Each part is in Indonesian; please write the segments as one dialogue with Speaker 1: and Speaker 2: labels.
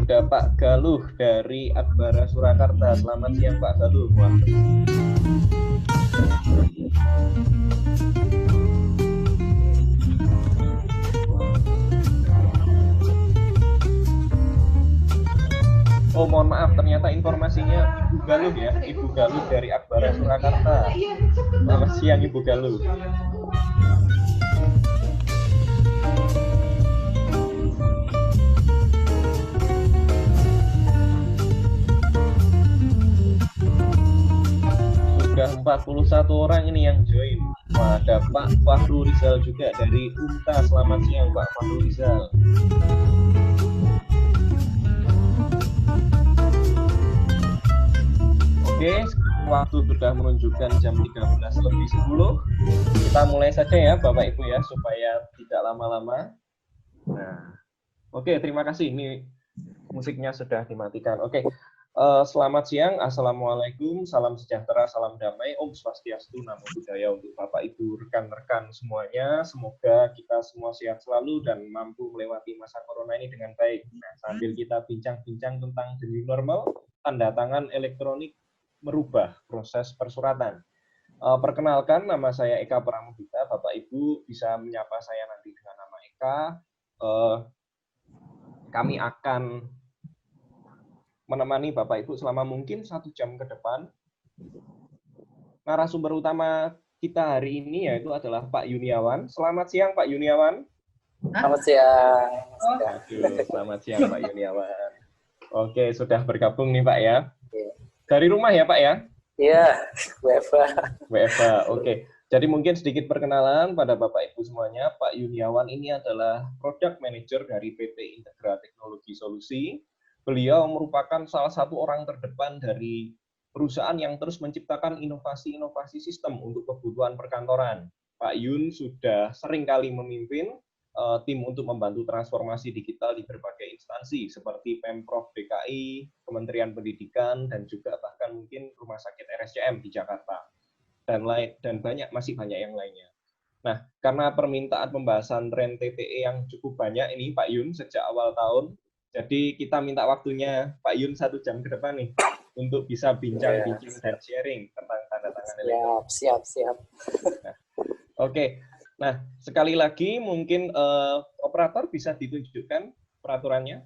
Speaker 1: ada Pak Galuh dari Akbara Surakarta. Selamat siang Pak Galuh. Wah. Oh, mohon maaf, ternyata informasinya Ibu Galuh ya, Ibu Galuh dari Akbara Surakarta. Selamat siang Ibu Galuh. Sudah 41 orang ini yang join. Wah, ada Pak Fahru Rizal juga dari UNTA. Selamat siang Pak Fahru Rizal. Oke, waktu sudah menunjukkan jam 13:10. Kita mulai saja ya Bapak Ibu ya, supaya tidak lama-lama. Nah, oke, terima kasih. Ini musiknya sudah dimatikan. Oke. Selamat siang, Assalamualaikum, salam sejahtera, salam damai, Om Swastiastu, Namo Buddhaya untuk Bapak Ibu, rekan-rekan semuanya. Semoga kita semua sehat selalu dan mampu melewati masa corona ini dengan baik. Nah, sambil kita bincang-bincang tentang the new normal, tanda tangan elektronik merubah proses persuratan. Perkenalkan, nama saya Eka Pramudita. Bapak Ibu bisa menyapa saya nanti dengan nama Eka. Kami akan menemani Bapak Ibu selama mungkin 1 jam ke depan. Narasumber utama kita hari ini yaitu adalah Pak Yuniawan. Selamat siang Pak Yuniawan.
Speaker 2: Selamat siang.
Speaker 1: Selamat siang Pak Yuniawan. Oke, sudah bergabung nih Pak ya. Dari rumah ya Pak ya?
Speaker 2: Iya, WFA.
Speaker 1: WFA, oke. Jadi mungkin sedikit perkenalan pada Bapak Ibu semuanya. Pak Yuniawan ini adalah Product Manager dari PT Integra Teknologi Solusi. Beliau merupakan salah satu orang terdepan dari perusahaan yang terus menciptakan inovasi-inovasi sistem untuk kebutuhan perkantoran. Pak Yun sudah sering kali memimpin tim untuk membantu transformasi digital di berbagai instansi seperti Pemprov DKI, Kementerian Pendidikan, dan juga bahkan mungkin Rumah Sakit RSCM di Jakarta. Dan masih banyak yang lainnya. Nah, karena permintaan pembahasan tren TTE yang cukup banyak ini Pak Yun sejak awal tahun, jadi kita minta waktunya Pak Yun 1 jam ke depan nih untuk bisa bincang-bincang dan sharing tentang tanda tangan elektronik.
Speaker 2: Siap.
Speaker 1: Nah, oke. Nah, sekali lagi mungkin operator bisa ditunjukkan peraturannya.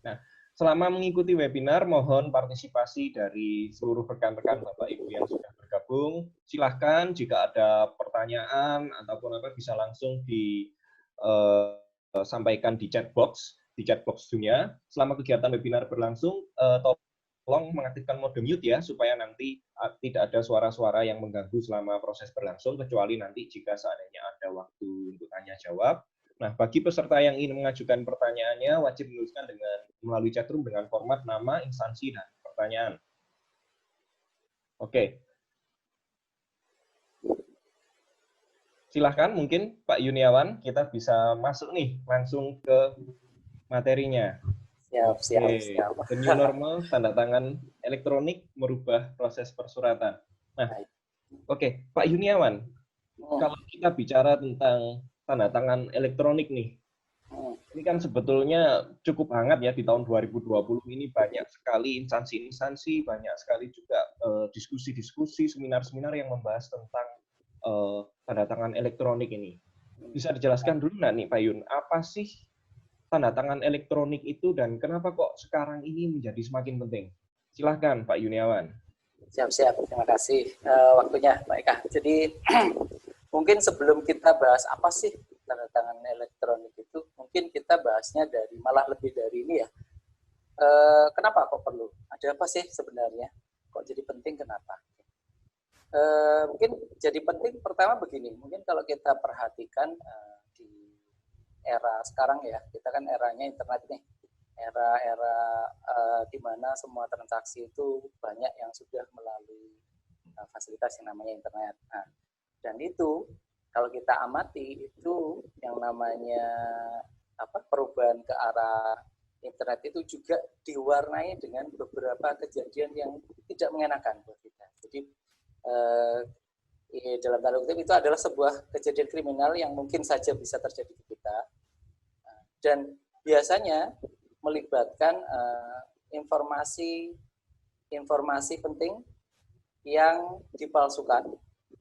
Speaker 1: Nah, selama mengikuti webinar, mohon partisipasi dari seluruh rekan-rekan Bapak Ibu yang sudah bergabung. Silahkan jika ada pertanyaan ataupun apa bisa langsung disampaikan di chat box dunia. Selama kegiatan webinar berlangsung, tolong mengaktifkan mode mute ya, supaya nanti tidak ada suara-suara yang mengganggu selama proses berlangsung, kecuali nanti jika seandainya ada waktu untuk tanya jawab. Nah, bagi peserta yang ingin mengajukan pertanyaannya, wajib menuliskan melalui chatroom dengan format nama, instansi, dan pertanyaan. Oke. Silahkan, mungkin Pak Yuniawan, kita bisa masuk nih, langsung ke materinya.
Speaker 2: Siap.
Speaker 1: The new normal, tanda tangan elektronik merubah proses persuratan. Nah, oke, Pak Yuniawan, kalau kita bicara tentang tanda tangan elektronik nih, ini kan sebetulnya cukup hangat ya di tahun 2020 ini, banyak sekali instansi-instansi, banyak sekali juga diskusi-diskusi, seminar-seminar yang membahas tentang tanda tangan elektronik ini. Bisa dijelaskan dulu nggak nih Pak Yun, apa sih tanda tangan elektronik itu dan kenapa kok sekarang ini menjadi semakin penting? Silahkan Pak Yuniawan.
Speaker 2: Siap. Terima kasih waktunya Pak Eka. Jadi mungkin sebelum kita bahas apa sih tanda tangan elektronik itu, mungkin kita bahasnya malah lebih dari ini ya. Kenapa kok perlu? Ada apa sih sebenarnya? Kok jadi penting, kenapa? Mungkin jadi penting pertama begini, mungkin kalau kita perhatikan di era sekarang ya, kita kan eranya internet nih, era di mana semua transaksi itu banyak yang sudah melalui fasilitas yang namanya internet. Nah, dan itu kalau kita amati itu yang namanya perubahan ke arah internet itu juga diwarnai dengan beberapa kejadian yang tidak mengenakan buat kita. Jadi dalam tanda kutip itu adalah sebuah kejadian kriminal yang mungkin saja bisa terjadi di kita. Dan biasanya melibatkan informasi penting yang dipalsukan.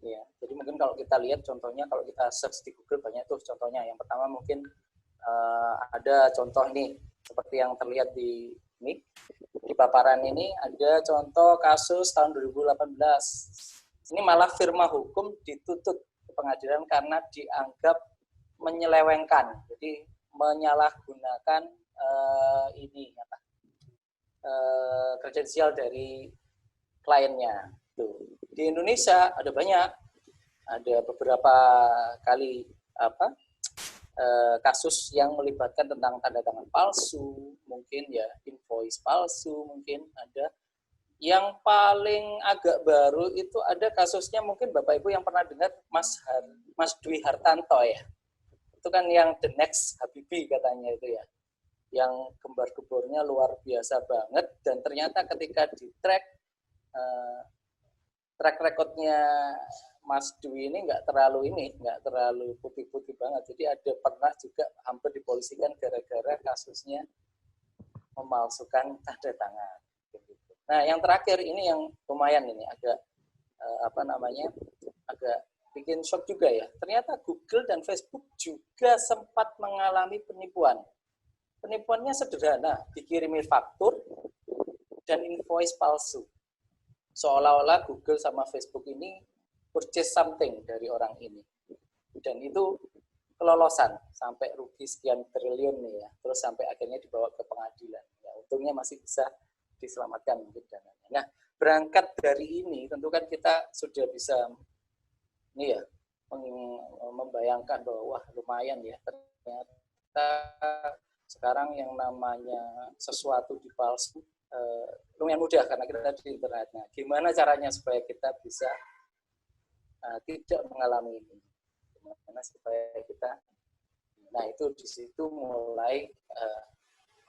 Speaker 2: Ya, jadi mungkin kalau kita lihat contohnya, kalau kita search di Google banyak tuh contohnya. Yang pertama mungkin ada contoh nih seperti yang terlihat di paparan ini, ada contoh kasus tahun 2018. Ini malah firma hukum dituntut ke pengadilan karena dianggap menyelewengkan, jadi menyalahgunakan kredensial dari kliennya. Tuh. Di Indonesia ada banyak, ada beberapa kali kasus yang melibatkan tentang tanda tangan palsu, mungkin ya invoice palsu, mungkin ada. Yang paling agak baru itu ada kasusnya, mungkin Bapak Ibu yang pernah dengar Mas Dwi Hartanto ya. Itu kan yang The Next Habibie katanya itu ya. Yang gembar-gebornya luar biasa banget, dan ternyata ketika di track recordnya Mas Dwi ini nggak terlalu putih-putih banget. Jadi ada pernah juga hampir dipolisikan gara-gara kasusnya memalsukan tanda tangan. Nah, yang terakhir ini yang lumayan ini agak agak bikin shock juga ya. Ternyata Google dan Facebook juga sempat mengalami penipuan. Penipuannya sederhana, dikirimi faktur dan invoice palsu. Seolah-olah Google sama Facebook ini purchase something dari orang ini. Dan itu kelolosan sampai rugi sekian triliun nih ya. Terus sampai akhirnya dibawa ke pengadilan. Ya, untungnya masih bisa diselamatkan mungkin dananya. Nah, berangkat dari ini tentu kan kita sudah bisa nih ya membayangkan bahwa wah lumayan ya, ternyata sekarang yang namanya sesuatu dipalsu lumayan mudah karena kita di internetnya. Gimana caranya supaya kita bisa tidak mengalami ini? Gimana supaya kita, nah itu di situ mulai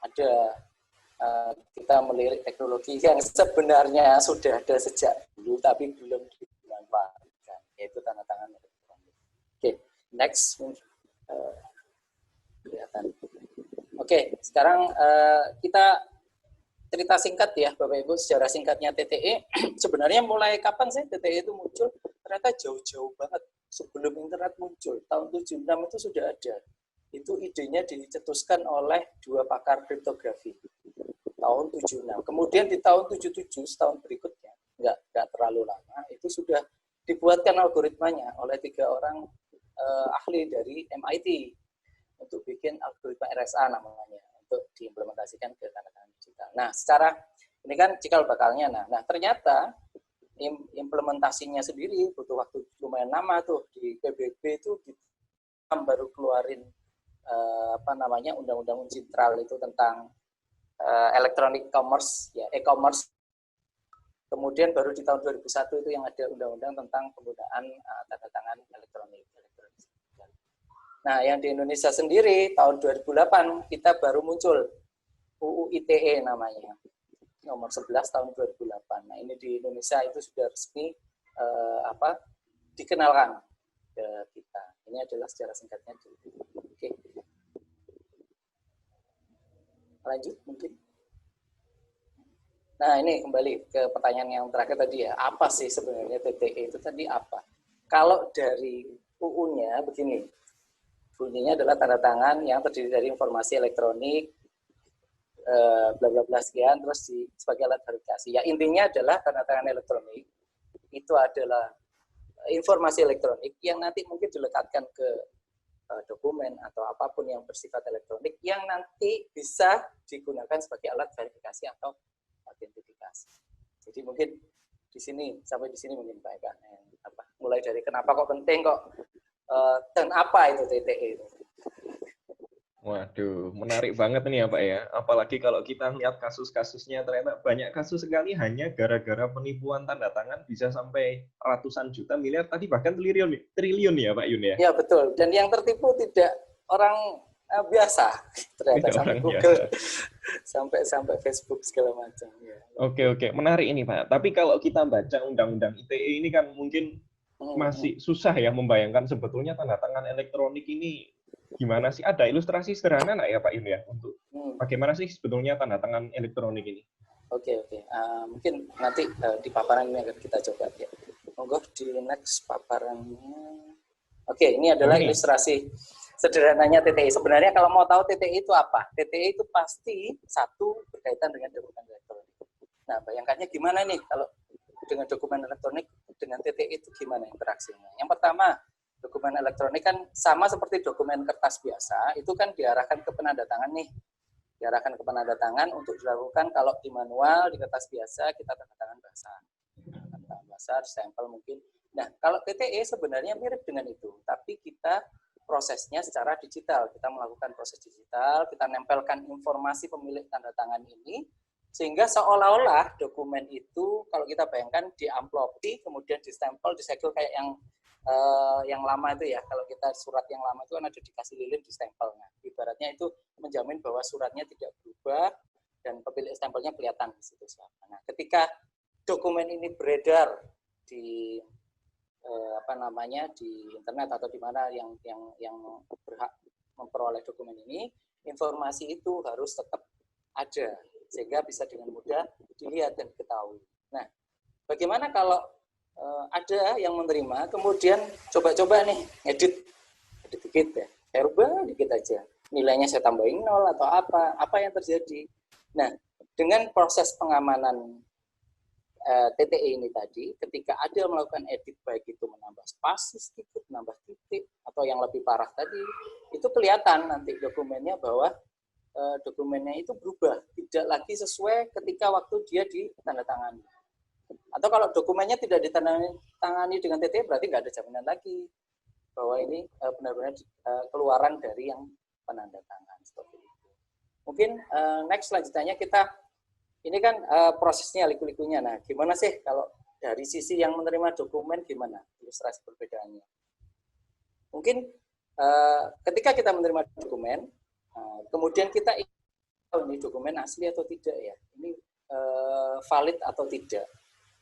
Speaker 2: ada kita melirik teknologi yang sebenarnya sudah ada sejak dulu tapi belum dimanfaatkan, yaitu tanda tangan elektronik. Oke, next. Kelihatan. Oke, sekarang kita cerita singkat ya Bapak Ibu, sejarah singkatnya TTE. Sebenarnya mulai kapan sih TTE itu muncul? Ternyata jauh-jauh banget sebelum internet muncul. Tahun 76 itu sudah ada. Itu idenya dicetuskan oleh dua pakar kriptografi. Tahun 76. Kemudian di tahun 77, setahun berikutnya, nggak terlalu lama, itu sudah dibuatkan algoritmanya oleh 3 orang ahli dari MIT untuk bikin algoritma RSA namanya, untuk diimplementasikan ke tanda-tangan digital. Nah, secara ini kan cikal bakalnya. Nah ternyata implementasinya sendiri butuh waktu lumayan lama tuh. Di PBB itu baru keluarin undang-undang uncitral itu tentang electronic commerce, ya e-commerce. Kemudian baru di tahun 2001 itu yang ada undang-undang tentang penggunaan tanda tangan elektronik. Nah, yang di Indonesia sendiri tahun 2008 kita baru muncul UU ITE namanya, nomor 11 tahun 2008. Nah, ini di Indonesia itu sudah resmi dikenalkan ke kita. Ini adalah sejarah singkatnya. Oke. Lanjut mungkin. Nah, ini kembali ke pertanyaan yang terakhir tadi ya. Apa sih sebenarnya TTE itu tadi apa? Kalau dari UU-nya begini. Bunyinya adalah tanda tangan yang terdiri dari informasi elektronik, bla bla bla sekian, terus sebagai alat verifikasi. Ya intinya adalah tanda tangan elektronik itu adalah informasi elektronik yang nanti mungkin dilekatkan ke dokumen atau apapun yang bersifat elektronik yang nanti bisa digunakan sebagai alat verifikasi atau autentifikasi. Jadi mungkin di sini sampai di sini mungkin Pak Eka. Mulai dari kenapa kok penting kok dan apa itu TTE itu.
Speaker 1: Waduh, menarik banget nih ya Pak ya. Apalagi kalau kita lihat kasus-kasusnya, ternyata banyak kasus sekali hanya gara-gara penipuan tanda tangan bisa sampai ratusan juta, miliar, tadi bahkan triliun ya Pak Yun ya?
Speaker 2: Ya betul, dan yang tertipu tidak orang biasa, ternyata sampai Google, sampai Facebook segala macam. Ya.
Speaker 1: Oke, menarik ini Pak. Tapi kalau kita baca undang-undang ITE ini kan mungkin masih susah ya membayangkan sebetulnya tanda tangan elektronik ini gimana sih? Ada ilustrasi sederhana nggak ya Pak Yun ya untuk bagaimana sih sebetulnya tanda tangan elektronik ini?
Speaker 2: Oke. Mungkin nanti di paparan ini akan kita coba ya. Monggo di next paparannya. Oke, ini adalah ilustrasi sederhananya TTI. Sebenarnya kalau mau tahu TTI itu apa? TTI itu pasti satu berkaitan dengan dokumen elektronik. Nah, bayangkannya gimana nih kalau dengan dokumen elektronik dengan TTI itu gimana interaksinya? Yang pertama, dokumen elektronik kan sama seperti dokumen kertas biasa, itu kan diarahkan ke penandatangan nih. Diarahkan ke penandatangan untuk dilakukan kalau di manual, di kertas biasa kita tanda tangan basah. Tanda tangan basah, stempel mungkin. Nah, kalau TTE sebenarnya mirip dengan itu, tapi kita prosesnya secara digital. Kita melakukan proses digital, kita nempelkan informasi pemilik tanda tangan ini, sehingga seolah-olah dokumen itu, kalau kita bayangkan diamplopi, kemudian distempel, disegel kayak yang lama itu ya. Kalau kita surat yang lama itu kan ada dikasih lilin distempel. Nah, ibaratnya itu menjamin bahwa suratnya tidak berubah dan pemilik stempelnya kelihatan di situ siapa. Nah, ketika dokumen ini beredar di di internet atau di mana yang berhak memperoleh dokumen ini, informasi itu harus tetap ada sehingga bisa dengan mudah dilihat dan diketahui. Nah, bagaimana kalau ada yang menerima kemudian coba-coba nih edit dikit ya, saya rubah dikit aja, nilainya saya tambahin 0 atau apa yang terjadi. Nah, dengan proses pengamanan TTE ini tadi, ketika ada melakukan edit, baik itu menambah spasi sedikit, menambah titik, atau yang lebih parah tadi, itu kelihatan nanti dokumennya bahwa dokumennya itu berubah, tidak lagi sesuai ketika waktu dia ditandatangani. Atau kalau dokumennya tidak ditandatangani dengan TTE, berarti nggak ada jaminan lagi bahwa ini benar-benar keluaran dari yang penandatangan. Seperti itu. Mungkin next selanjutnya kita ini kan prosesnya liku-likunya. Nah, gimana sih kalau dari sisi yang menerima dokumen gimana ilustrasi perbedaannya? Mungkin ketika kita menerima dokumen, kemudian kita ingin tahu ini dokumen asli atau tidak ya, ini valid atau tidak.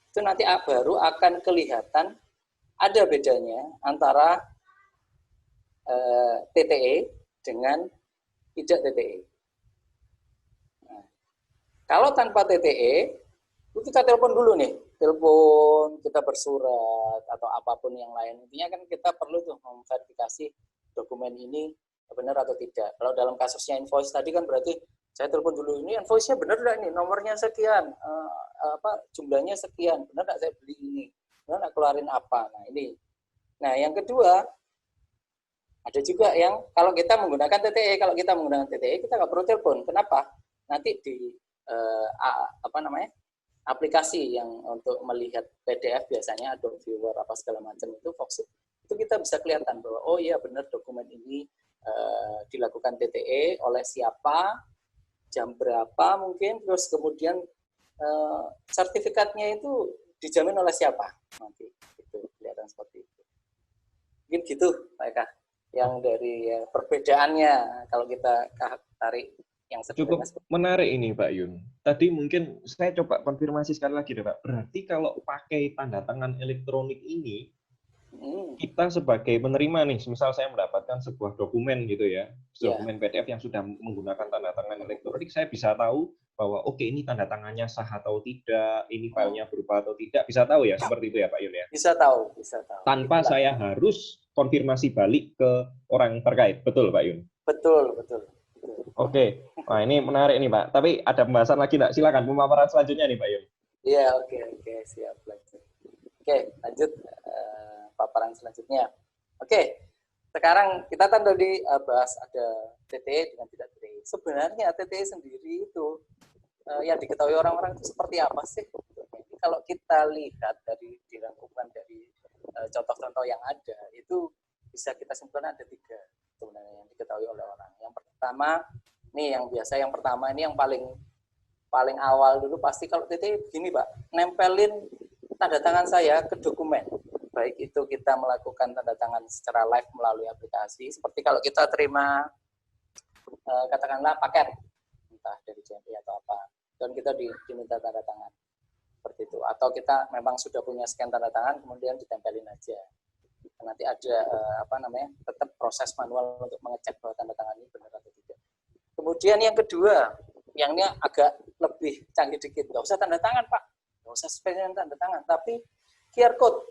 Speaker 2: Itu nanti baru akan kelihatan ada bedanya antara TTE dengan tidak TTE. Kalau tanpa TTE, itu kita telepon dulu nih, kita bersurat atau apapun yang lain. Intinya kan kita perlu tuh memverifikasi dokumen ini benar atau tidak. Kalau dalam kasusnya invoice tadi kan berarti saya telepon dulu, ini invoice-nya benar nggak ini, nomornya sekian, jumlahnya sekian, benar nggak saya beli ini, benar nggak keluarin apa. Nah ini. Nah yang kedua, ada juga yang kalau kita menggunakan TTE, kita nggak perlu telepon. Kenapa? Nanti di aplikasi yang untuk melihat PDF biasanya Adobe Viewer apa segala macam itu Foxit, itu kita bisa kelihatan bahwa oh iya benar dokumen ini dilakukan TTE oleh siapa, jam berapa mungkin, terus kemudian sertifikatnya itu dijamin oleh siapa nanti, itu kelihatan seperti itu. Mungkin gitu Pak Eka yang dari perbedaannya kalau kita tarik.
Speaker 1: Cukup menarik ini Pak Yun. Tadi mungkin saya coba konfirmasi sekali lagi deh Pak. Berarti kalau pakai tanda tangan elektronik ini, kita sebagai penerima nih, misal saya mendapatkan sebuah dokumen gitu ya, dokumen PDF yang sudah menggunakan tanda tangan elektronik, saya bisa tahu bahwa oke, ini tanda tangannya sah atau tidak, ini filenya berubah atau tidak, bisa tahu ya, seperti itu ya Pak Yun ya?
Speaker 2: Bisa tahu.
Speaker 1: Tanpa saya harus konfirmasi balik ke orang terkait, betul Pak Yun?
Speaker 2: Betul.
Speaker 1: Oke, nah ini menarik nih Pak. Tapi ada pembahasan lagi nggak? Silakan pemaparan selanjutnya nih Pak Yun.
Speaker 2: Iya, oke, siap. Oke, lanjut paparan selanjutnya. Oke, sekarang kita kan tadi bahas ada TTE dengan tidak TTE. Sebenarnya TTE sendiri itu yang diketahui orang-orang itu seperti apa sih? Jadi kalau kita lihat dari dirangkumkan dari contoh-contoh yang ada, itu bisa kita simpulkan ada 3 sebenarnya yang diketahui oleh orang. Yang pertama, yang pertama ini yang paling awal dulu pasti kalau TTE begini Pak, nempelin tanda tangan saya ke dokumen. Baik itu kita melakukan tanda tangan secara live melalui aplikasi, seperti kalau kita terima katakanlah paket, entah dari JNE atau apa, dan kita diminta tanda tangan. Seperti itu. Atau kita memang sudah punya scan tanda tangan, kemudian ditempelin aja. Nanti ada tetap proses manual untuk mengecek bahwa tanda tangan ini benar atau tidak. Kemudian yang kedua, yang ini agak lebih canggih dikit. Nggak usah tanda tangan, Pak. Nggak usah spesimen tanda tangan, tapi QR code.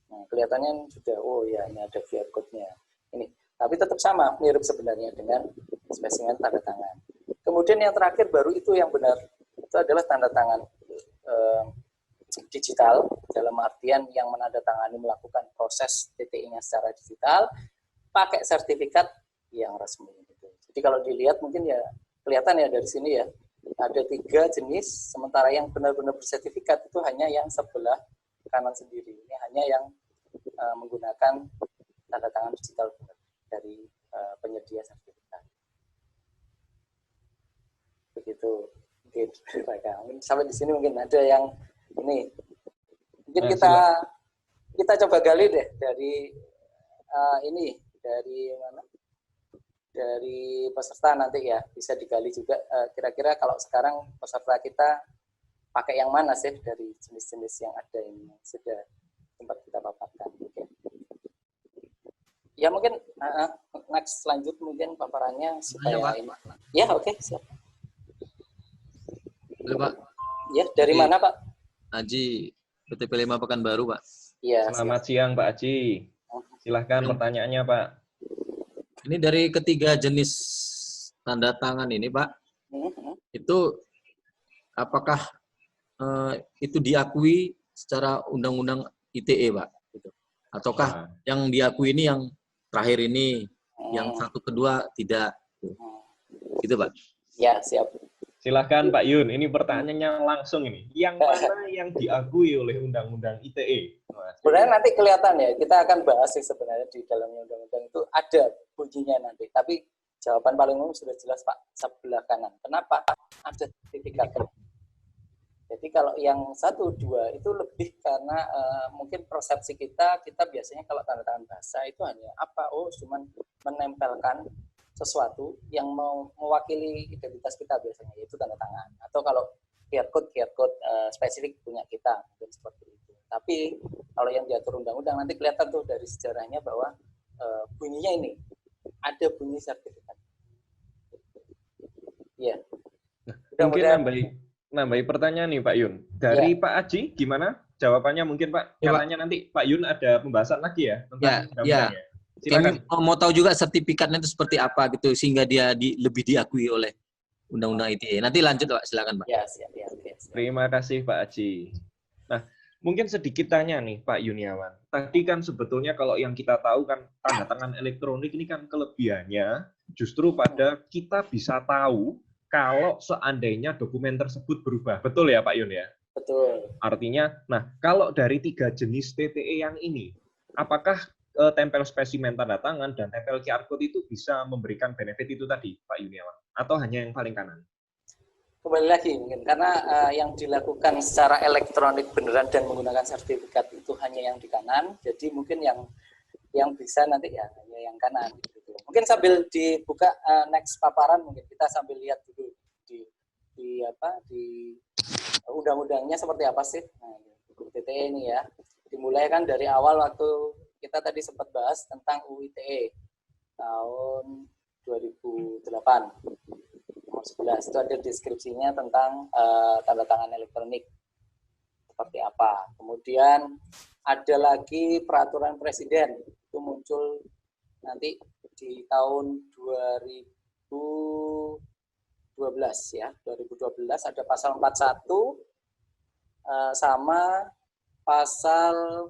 Speaker 2: Nah, kelihatannya sudah, oh ya, ini ada QR code-nya. Ini. Tapi tetap sama, mirip sebenarnya dengan spesimen tanda tangan. Kemudian yang terakhir baru itu yang benar. Itu adalah tanda tangan digital, dalam artian yang menandatangani melakukan proses TTI-nya secara digital, pakai sertifikat yang resmi. Jadi kalau dilihat mungkin ya kelihatan ya dari sini ya, ada 3 jenis, sementara yang benar-benar bersertifikat itu hanya yang sebelah kanan sendiri. Ini hanya yang menggunakan tanda tangan digital dari penyedia sertifikat. Begitu. Mungkin sampai di sini mungkin ada yang ini. Mungkin kita coba gali deh dari ini, dari mana? Dari peserta nanti ya, bisa digali juga kira-kira kalau sekarang peserta kita pakai yang mana sih dari jenis-jenis yang ada ini yang sudah sempat kita paparkan. Okay. Ya mungkin next lanjut mungkin paparannya supaya ini. Ya oke, siap.
Speaker 3: Halo Pak.
Speaker 2: Ya, dari mana Pak?
Speaker 3: Aji, PTP 5 Pekanbaru Pak.
Speaker 1: Ya, selamat siang Pak Aji. Silahkan pertanyaannya Pak.
Speaker 3: Ini dari ketiga jenis tanda tangan ini, Pak. Itu apakah itu diakui secara undang-undang ITE, Pak? Gitu. Ataukah yang diakui ini yang terakhir ini, yang satu kedua tidak? Gitu, Pak.
Speaker 2: Ya, siap.
Speaker 1: Silahkan Pak Yun, ini pertanyaannya langsung ini. Yang mana yang diakui oleh undang-undang ITE?
Speaker 2: Sebenarnya nanti kelihatan ya, kita akan bahas sih sebenarnya di dalamnya undang-undang itu ada bunyinya nanti. Tapi jawaban paling umum sudah jelas Pak, sebelah kanan. Kenapa? Ada sertifikat. Jadi kalau yang 1, 2 itu lebih karena mungkin persepsi kita biasanya kalau tanda tangan bahasa itu hanya apa? Oh, cuman menempelkan sesuatu yang mewakili identitas kita biasanya, yaitu tanda tangan. Atau kalau QR code spesifik punya kita, mungkin seperti itu. Tapi kalau yang diatur undang-undang nanti kelihatan tuh dari sejarahnya bahwa bunyinya ini ada bunyi sertifikat. Iya.
Speaker 1: Mungkin nambahi pertanyaan nih Pak Yun. Dari Pak Aji gimana jawabannya mungkin Pak? Katanya nanti Pak Yun ada pembahasan lagi ya tentang undang-undangnya.
Speaker 3: Kami mau tahu juga sertifikatnya itu seperti apa gitu sehingga dia lebih diakui oleh Undang-Undang ITE. Nanti lanjut Pak, silakan Pak.
Speaker 2: Ya, siap.
Speaker 1: Terima kasih Pak Aji. Nah, mungkin sedikit tanya nih Pak Yuniawan. Tadi kan sebetulnya kalau yang kita tahu kan tanda tangan elektronik ini kan kelebihannya justru pada kita bisa tahu kalau seandainya dokumen tersebut berubah. Betul ya Pak Yun ya?
Speaker 2: Betul.
Speaker 1: Artinya, nah kalau dari 3 jenis TTE yang ini, apakah tempel spesimen tanda tangan dan tempel QR code itu bisa memberikan benefit itu tadi, Pak Yuniawan? Atau hanya yang paling kanan?
Speaker 2: Kembali lagi mungkin, karena yang dilakukan secara elektronik beneran dan menggunakan sertifikat itu hanya yang di kanan, jadi mungkin yang bisa nanti ya hanya yang kanan. Gitu. Mungkin sambil dibuka next paparan, mungkin kita sambil lihat dulu di undang-undangnya seperti apa sih. Nah, TTE ini ya, dimulai kan dari awal waktu kita tadi sempat bahas tentang UU ITE tahun 2008 nomor 11 itu ada deskripsinya tentang tanda tangan elektronik seperti apa. Kemudian ada lagi peraturan presiden itu muncul nanti di tahun 2012 ya, 2012 ada pasal 41 sama pasal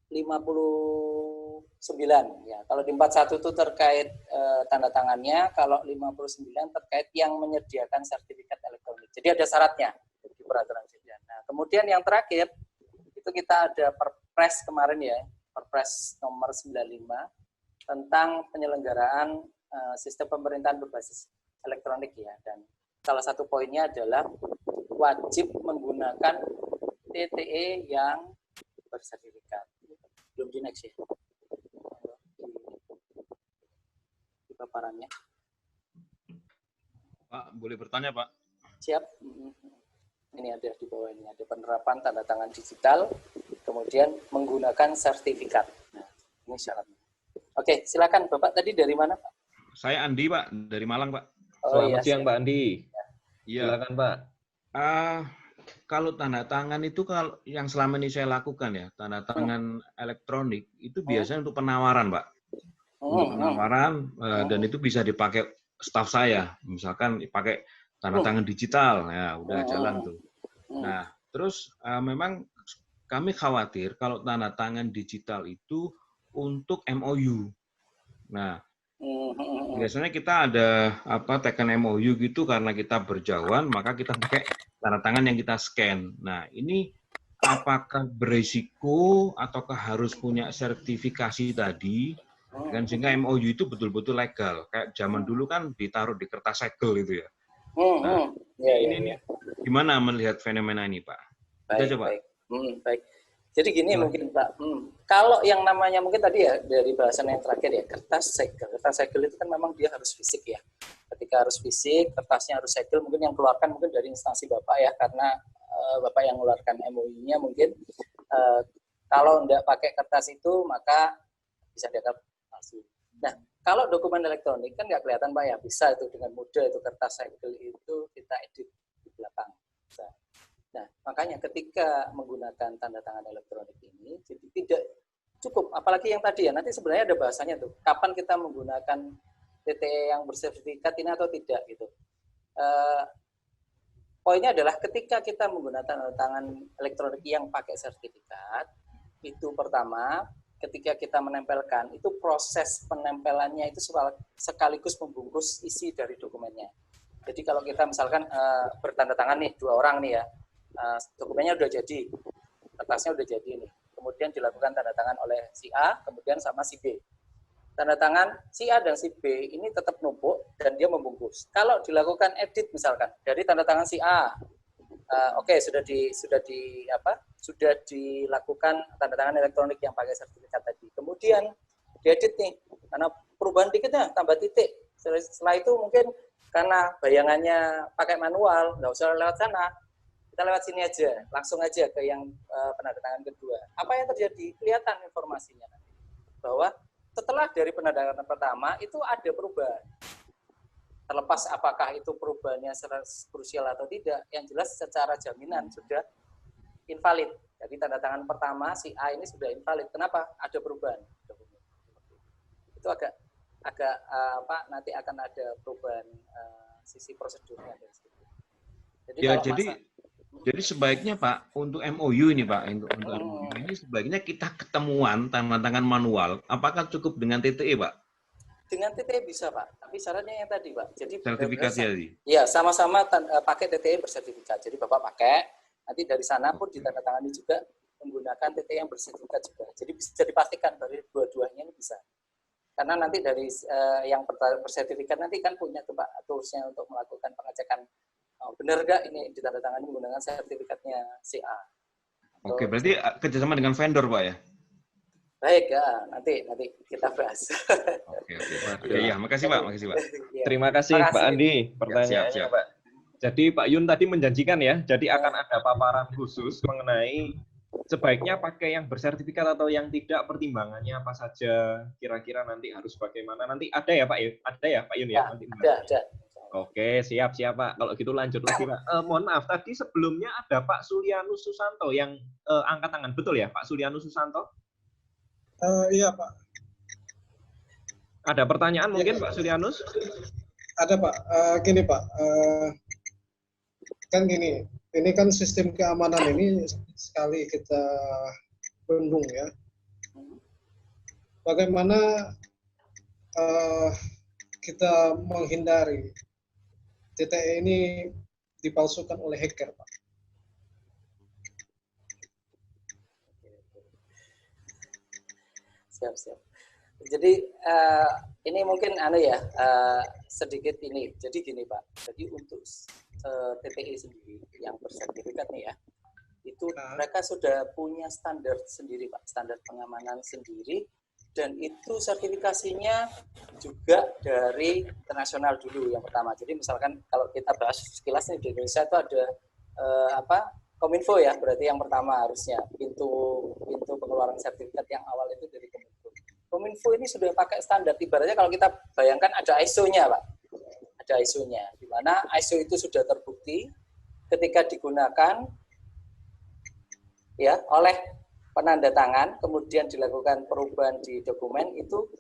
Speaker 2: 59 ya. Kalau di 41 itu terkait tanda tangannya, kalau 59 terkait yang menyediakan sertifikat elektronik. Jadi ada syaratnya di peraturan presiden. Nah, kemudian yang terakhir itu kita ada Perpres kemarin ya, Perpres nomor 95 tentang penyelenggaraan sistem pemerintahan berbasis elektronik ya, dan salah satu poinnya adalah wajib menggunakan TTE yang bersertifikat. Belum di next ya. Di paparannya.
Speaker 4: Pak, boleh bertanya Pak?
Speaker 2: Siap. Ini ada di bawah ini, ada penerapan tanda tangan digital, kemudian menggunakan sertifikat. Nah, ini syaratnya. Oke, silakan Bapak tadi dari mana Pak?
Speaker 4: Saya Andi Pak, dari Malang Pak.
Speaker 1: Selamat siang Pak Andi.
Speaker 4: Iya.
Speaker 1: Silakan Pak.
Speaker 4: Kalau tanda tangan itu kalau yang selama ini saya lakukan ya, tanda tangan elektronik itu biasanya untuk penawaran, Pak. Untuk penawaran dan itu bisa dipakai staf saya. Misalkan dipakai tanda tangan digital, ya udah jalan tuh. Nah, terus memang kami khawatir kalau tanda tangan digital itu untuk MOU. Nah, biasanya kita ada tekan MOU gitu karena kita berjauhan, maka kita pakai tanda tangan yang kita scan. Nah, ini apakah berisiko ataukah harus punya sertifikasi tadi, kan sehingga MOU itu betul-betul legal. Kayak zaman dulu kan ditaruh di kertas segel itu ya. Nah, ini gimana melihat fenomena ini, Pak?
Speaker 2: Baik. Jadi gini mungkin Pak, kalau yang namanya mungkin tadi ya dari bahasan yang terakhir ya, kertas segel itu kan memang dia harus fisik ya. Ketika harus fisik, kertasnya harus segel, mungkin yang keluarkan mungkin dari instansi Bapak ya, karena Bapak yang mengeluarkan MOU-nya mungkin kalau tidak pakai kertas itu maka bisa dianggap palsu. Nah, kalau dokumen elektronik kan nggak kelihatan Pak ya, bisa itu dengan mudah itu kertas segel itu kita edit di belakang. Bisa. Nah, makanya ketika menggunakan tanda tangan elektronik ini, jadi tidak cukup, apalagi yang tadi ya, nanti sebenarnya ada bahasanya tuh, kapan kita menggunakan TTE yang bersertifikat ini atau tidak gitu. Poinnya adalah ketika kita menggunakan tanda tangan elektronik yang pakai sertifikat, itu pertama, ketika kita menempelkan, itu proses penempelannya itu sekaligus membungkus isi dari dokumennya. Jadi kalau kita misalkan bertanda tangan nih, 2 orang nih ya, dokumennya udah jadi, kertasnya udah jadi nih. Kemudian dilakukan tanda tangan oleh si A, kemudian sama si B. Tanda tangan si A dan si B ini tetap numpuk dan dia membungkus. Kalau dilakukan edit misalkan dari tanda tangan si A, sudah dilakukan tanda tangan elektronik yang pakai sertifikat tadi. Kemudian diedit nih, karena perubahan dikitnya tambah titik. Setelah itu mungkin karena bayangannya pakai manual, nggak usah lewat sana. Kita lewat sini aja, langsung aja ke yang penandatangan kedua. Apa yang terjadi? Kelihatan informasinya nanti. Bahwa setelah dari penandatangan pertama, itu ada perubahan. Terlepas apakah itu perubahannya krusial atau tidak, yang jelas secara jaminan sudah invalid. Jadi tanda tangan pertama, si A ini sudah invalid. Kenapa? Ada perubahan. Itu agak nanti akan ada perubahan sisi prosedurnya.
Speaker 4: Jadi sebaiknya Pak, untuk MOU ini Pak, untuk MOU ini sebaiknya kita ketemuan tanda tangan manual. Apakah cukup dengan TTE Pak?
Speaker 2: Dengan TTE bisa Pak, tapi syaratnya yang tadi Pak. Jadi
Speaker 4: sertifikat tadi.
Speaker 2: Iya, sama-sama pakai TTE bersertifikat. Jadi Bapak pakai, nanti dari sana pun ditandatangani juga menggunakan TTE yang bersertifikat juga. Jadi bisa dipastikan dari dua-duanya ini bisa. Karena nanti dari yang bersertifikat nanti kan punya tuh Pak toolsnya untuk melakukan pengecekan. Benar nggak ini ditandatangani menggunakan sertifikatnya CA?
Speaker 4: Oke, berarti kerjasama dengan vendor Pak ya?
Speaker 2: Baik ya, nanti kita bahas.
Speaker 4: Oke. Ya, makasih Pak.
Speaker 1: Terima kasih Pak Andi pertanyaannya siap. Pak. Jadi Pak Yun tadi menjanjikan ya, jadi akan ada paparan khusus mengenai sebaiknya pakai yang bersertifikat atau yang tidak, pertimbangannya apa saja, kira-kira nanti harus bagaimana, nanti ada ya Pak Yun? Ada ya Pak Yun ya?
Speaker 2: Ada.
Speaker 1: Oke, siap Pak. Kalau gitu lanjut lagi Pak. Mohon maaf, tadi sebelumnya ada Pak Sulianus Susanto yang angkat tangan. Betul ya Pak Sulianus Susanto?
Speaker 5: Iya Pak.
Speaker 1: Ada pertanyaan mungkin Pak Sulianus?
Speaker 5: Ada Pak. Gini Pak, kan gini, ini kan sistem keamanan ini sekali kita bendung ya. Bagaimana kita menghindari TTE ini dipalsukan oleh hacker, Pak?
Speaker 2: Siap. Jadi ini mungkin sedikit ini. Jadi gini Pak. Jadi untuk TTE sendiri yang bersertifikat nih ya, itu mereka sudah punya standar sendiri Pak, standar pengamanan sendiri. Dan itu sertifikasinya juga dari internasional dulu yang pertama. Jadi misalkan kalau kita bahas sekilas nih di Indonesia itu ada Kominfo ya, berarti yang pertama harusnya pintu pengeluaran sertifikat yang awal itu dari Kominfo. Kominfo ini sudah pakai standar, ibaratnya kalau kita bayangkan ada ISO-nya Pak. ada ISO-nya, di mana ISO itu sudah terbukti ketika digunakan ya oleh penanda tangan, kemudian dilakukan perubahan di dokumen itu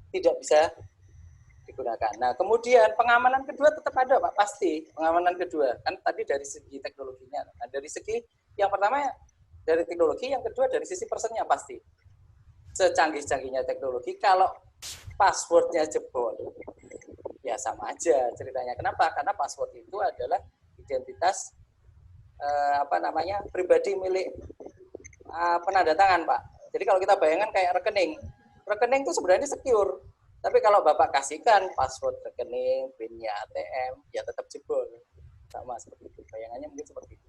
Speaker 2: tidak bisa digunakan. Nah, kemudian pengamanan kedua tetap ada, Pak, pasti pengamanan kedua. Kan tadi dari segi teknologinya. Nah, dari segi yang pertama dari teknologi, yang kedua dari sisi personnya pasti. Secanggih-canggihnya teknologi, kalau passwordnya jebol, ya sama aja ceritanya. Kenapa? Karena password itu adalah identitas pribadi milik penanda tangan, Pak. Jadi kalau kita bayangkan kayak rekening itu sebenarnya secure. Tapi kalau Bapak kasihkan password rekening, PIN-nya ATM, ya tetap jebol. Sama seperti itu. Bayangannya mungkin seperti itu.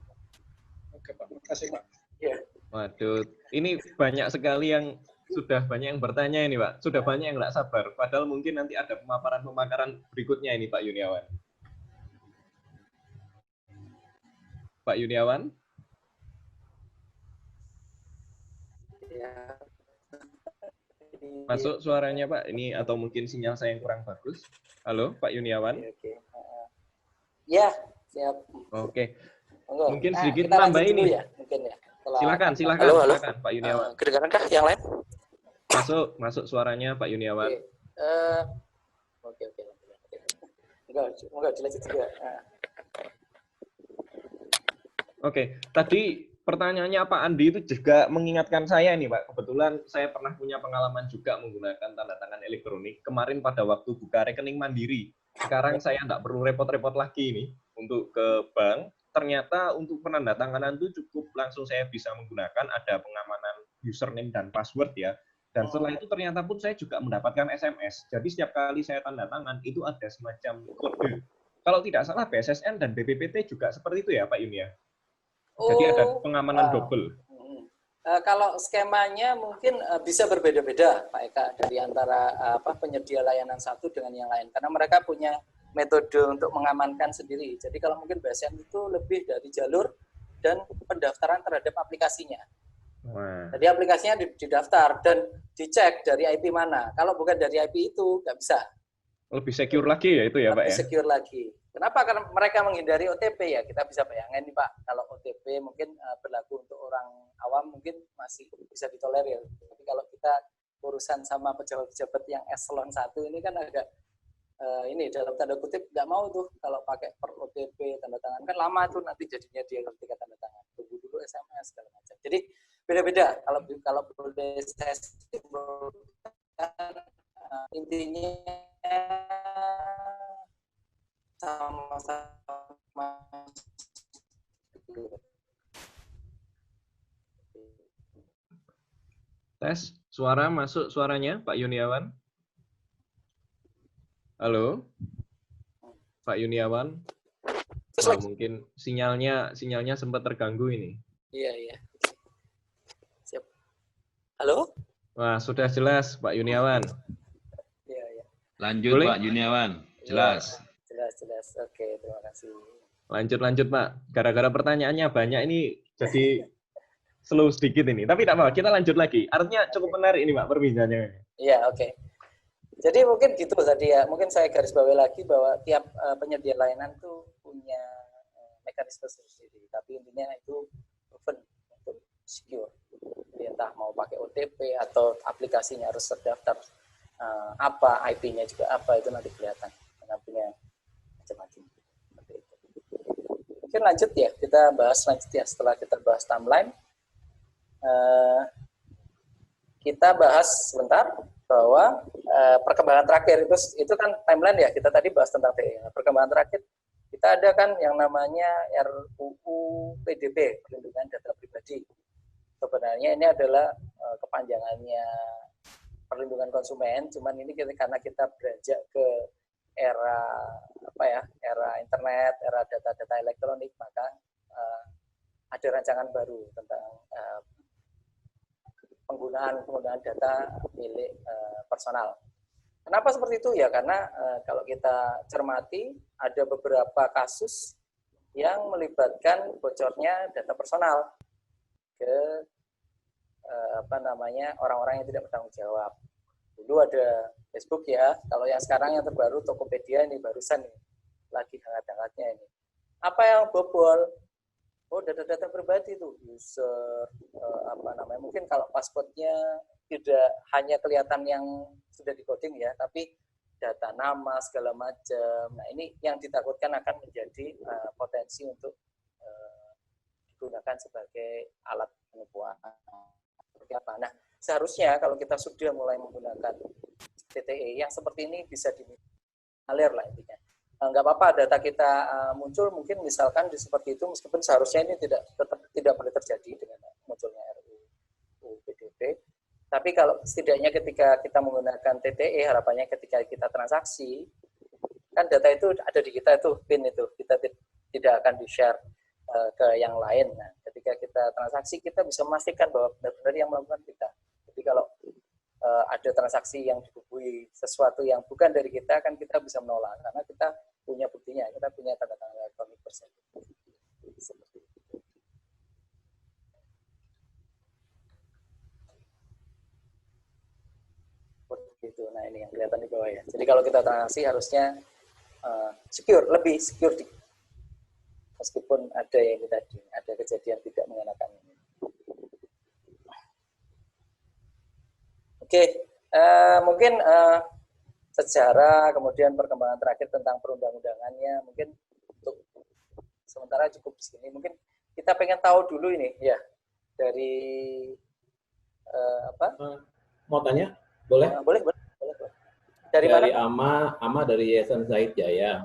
Speaker 5: Oke, Pak. Makasih, Pak.
Speaker 2: Ya.
Speaker 1: Waduh, ini banyak sekali yang sudah banyak yang bertanya ini, Pak. Sudah banyak yang nggak sabar. Padahal mungkin nanti ada pemaparan berikutnya ini, Pak Yuniawan. Pak Yuniawan?
Speaker 2: Ya.
Speaker 1: Masuk suaranya, Pak. Ini atau mungkin sinyal saya yang kurang bagus. Halo, Pak Yuniawan?
Speaker 2: Oke. Ya, siap.
Speaker 1: Oke.
Speaker 2: Enggak.
Speaker 1: Mungkin sedikit
Speaker 2: kita
Speaker 1: nambah
Speaker 2: lanjut dulu
Speaker 1: ini.
Speaker 2: Ya, mungkin ya.
Speaker 1: Silakan,
Speaker 2: halo.
Speaker 1: silakan, Pak Yuniawan.
Speaker 2: Kedengaran kah yang lain?
Speaker 1: Masuk suaranya, Pak Yuniawan.
Speaker 2: Oke. Enggak, dilanjut juga.
Speaker 1: Oke, tadi pertanyaannya Pak Andi itu juga mengingatkan saya nih, Pak. Kebetulan saya pernah punya pengalaman juga menggunakan tanda tangan elektronik. Kemarin pada waktu buka rekening mandiri. Sekarang saya nggak perlu repot-repot lagi nih untuk ke bank. Ternyata untuk penandatanganan itu cukup langsung saya bisa menggunakan, ada pengamanan username dan password ya. Dan setelah itu ternyata pun saya juga mendapatkan SMS. Jadi setiap kali saya tanda tangan itu ada semacam kode. Kalau tidak salah BSSN dan BPPT juga seperti itu ya Pak Yuni ya? Jadi ada pengamanan double.
Speaker 2: Kalau skemanya mungkin bisa berbeda-beda Pak Eka dari antara penyedia layanan satu dengan yang lain. Karena mereka punya metode untuk mengamankan sendiri. Jadi kalau mungkin BSN itu lebih dari jalur dan pendaftaran terhadap aplikasinya.
Speaker 1: Wah.
Speaker 2: Jadi aplikasinya didaftar dan dicek dari IP mana. Kalau bukan dari IP itu nggak bisa.
Speaker 1: Lebih secure lagi ya itu ya Pak ya?
Speaker 2: Lebih secure lagi. Kenapa? Karena mereka menghindari OTP ya. Kita bisa bayangkan nih Pak, kalau OTP mungkin berlaku untuk orang awam mungkin masih bisa ditolerir. Tapi kalau kita urusan sama pejabat-pejabat yang eselon 1 ini kan agak ini dalam tanda kutip nggak mau tuh kalau pakai per OTP tanda tangan kan lama tuh nanti jadinya dia ketika tanda tangan tunggu dulu SMS segala macam. Jadi beda-beda kalau boleh saya simpulkan intinya sama-sama.
Speaker 1: Tes, suara masuk suaranya Pak Yuniawan? Halo? Pak Yuniawan? Wah, mungkin sinyalnya sempat terganggu ini.
Speaker 2: Iya. Siap. Halo?
Speaker 1: Wah, sudah jelas Pak Yuniawan.
Speaker 2: Iya.
Speaker 4: Lanjut boleh? Pak Yuniawan, jelas.
Speaker 2: Ya, jelas. Oke, terima kasih.
Speaker 1: Lanjut Pak. Gara-gara pertanyaannya banyak ini jadi slow sedikit ini. Tapi tidak apa, kita lanjut lagi. Artinya cukup menarik ini Pak perbincangannya.
Speaker 2: Iya, oke. Jadi mungkin gitu tadi ya. Mungkin saya garis bawahi lagi bahwa tiap penyedia layanan itu punya mekanisme sendiri. Tapi intinya itu proven untuk secure. Jadi entah mau pakai OTP atau aplikasinya harus terdaftar apa, IP-nya juga apa, itu nanti kelihatan. Karena punya macam-macam. Mungkin lanjut ya, kita bahas lanjut ya setelah kita bahas timeline. Kita bahas sebentar bahwa perkembangan terakhir itu kan timeline ya, kita tadi bahas tentang TE. Perkembangan terakhir kita ada kan yang namanya RUU PDB, Perlindungan Data Pribadi. Sebenarnya ini adalah kepanjangannya perlindungan konsumen, cuman ini karena kita beranjak ke era era internet, era data-data elektronik, maka ada rancangan baru tentang penggunaan data milik personal. Kenapa seperti itu ya? Karena kalau kita cermati ada beberapa kasus yang melibatkan bocornya data personal ke orang-orang yang tidak bertanggung jawab. Dulu ada Facebook ya, kalau yang sekarang yang terbaru Tokopedia ini barusan nih, lagi hangat-hangatnya ini. Apa yang bobol? Oh, data-data pribadi itu, user, mungkin kalau passwordnya tidak hanya kelihatan yang sudah di-coding ya, tapi data nama, segala macam. Nah, ini yang ditakutkan akan menjadi potensi untuk digunakan sebagai alat penipuan. Seperti apa? Nah, seharusnya kalau kita sudah mulai menggunakan TTE yang seperti ini bisa dialir lah intinya. Nggak apa-apa data kita muncul mungkin misalkan seperti itu meskipun seharusnya ini tidak boleh terjadi dengan munculnya RUU PDP. Tapi kalau setidaknya ketika kita menggunakan TTE harapannya ketika kita transaksi kan data itu ada di kita itu PIN itu kita tidak akan di-share ke yang lain. Nah, ketika kita transaksi kita bisa memastikan bahwa benar-benar yang melakukan kita. Jadi kalau ada transaksi yang dihubungi sesuatu yang bukan dari kita kan kita bisa menolak karena kita punya buktinya, kita punya tanda tangan elektronik bersama. Seperti itu. Gitu. Nah ini yang kelihatan di bawah ya. Jadi kalau kita transaksi harusnya secure, lebih secure meskipun ada yang tadi ada kejadian tidak mengenakan ini. Oke, mungkin sejarah kemudian perkembangan terakhir tentang perundang-undangannya mungkin untuk sementara cukup di sini. Mungkin kita pengen tahu dulu ini ya dari
Speaker 6: Mau tanya? Boleh?
Speaker 2: Boleh.
Speaker 6: Dari mana? Ama dari Yayasan Zaid Jaya.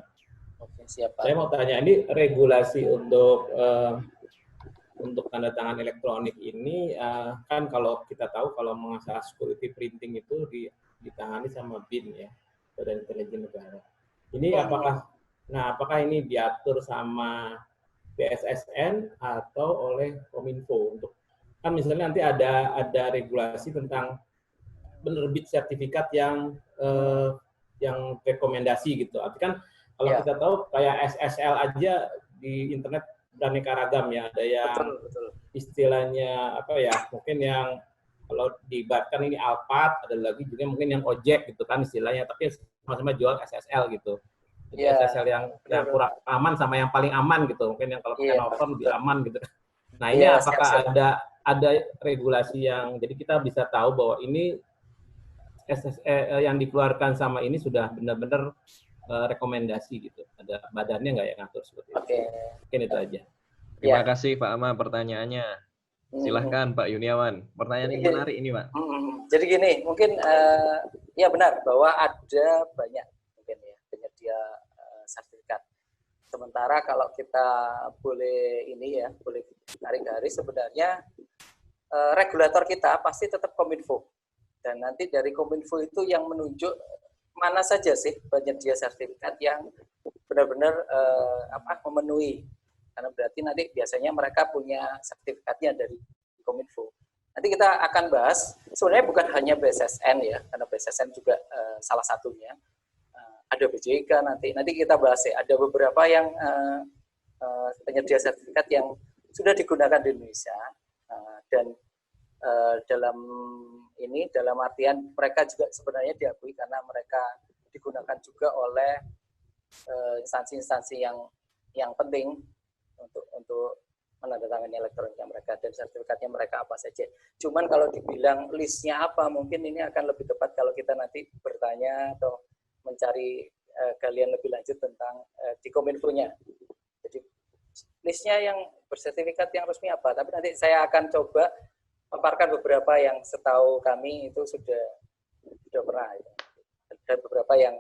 Speaker 2: Oke, siapa?
Speaker 6: Saya mau tanya ini regulasi untuk tanda tangan elektronik ini kan kalau kita tahu kalau masalah security printing itu ditangani sama BIN ya, Badan Intelijen Negara. Ini apakah ini diatur sama BSSN atau oleh Kominfo untuk kan misalnya nanti ada regulasi tentang penerbit sertifikat yang rekomendasi gitu. Tapi kan kalau kita tahu kayak SSL aja di internet beraneka ragam ya, ada yang betul. Istilahnya mungkin yang kalau diibaratkan ini Alphard, ada lagi juga mungkin yang ojek gitu kan istilahnya, tapi sama-sama jual SSL gitu. Jadi SSL yang kurang aman sama yang paling aman gitu, mungkin yang kalau pakai Norton lebih aman gitu. Nah ini apakah ada regulasi yang jadi kita bisa tahu bahwa ini yang dikeluarkan sama ini sudah benar-benar rekomendasi gitu. Ada badannya nggak ya ngatur seperti itu?
Speaker 2: Oke.
Speaker 6: Mungkin itu aja.
Speaker 1: Terima kasih Pak Ama pertanyaannya. Silahkan Pak Yuniawan. Pertanyaan yang menarik ini Pak.
Speaker 2: Jadi gini, mungkin ya benar bahwa ada banyak mungkin ya penyedia sertifikat. Sementara kalau kita boleh tarik garis sebenarnya regulator kita pasti tetap Kominfo. Dan nanti dari Kominfo itu yang menunjuk mana saja sih penyedia sertifikat yang benar-benar memenuhi. Karena berarti nanti biasanya mereka punya sertifikatnya dari Kominfo. Nanti kita akan bahas, sebenarnya bukan hanya BSSN ya, karena BSSN juga salah satunya. Ada BJK nanti kita bahas ya, ada beberapa yang penyedia sertifikat yang sudah digunakan di Indonesia. Dan dalam artian mereka juga sebenarnya diakui karena mereka digunakan juga oleh instansi-instansi yang penting untuk menandatangani elektroniknya mereka dan sertifikatnya mereka apa saja. Cuman kalau dibilang listnya apa, mungkin ini akan lebih tepat kalau kita nanti bertanya atau mencari galian lebih lanjut tentang di Kominfo-nya. Jadi listnya yang bersertifikat yang resmi apa, tapi nanti saya akan coba paparkan beberapa yang setahu kami itu sudah pernah. Dan beberapa yang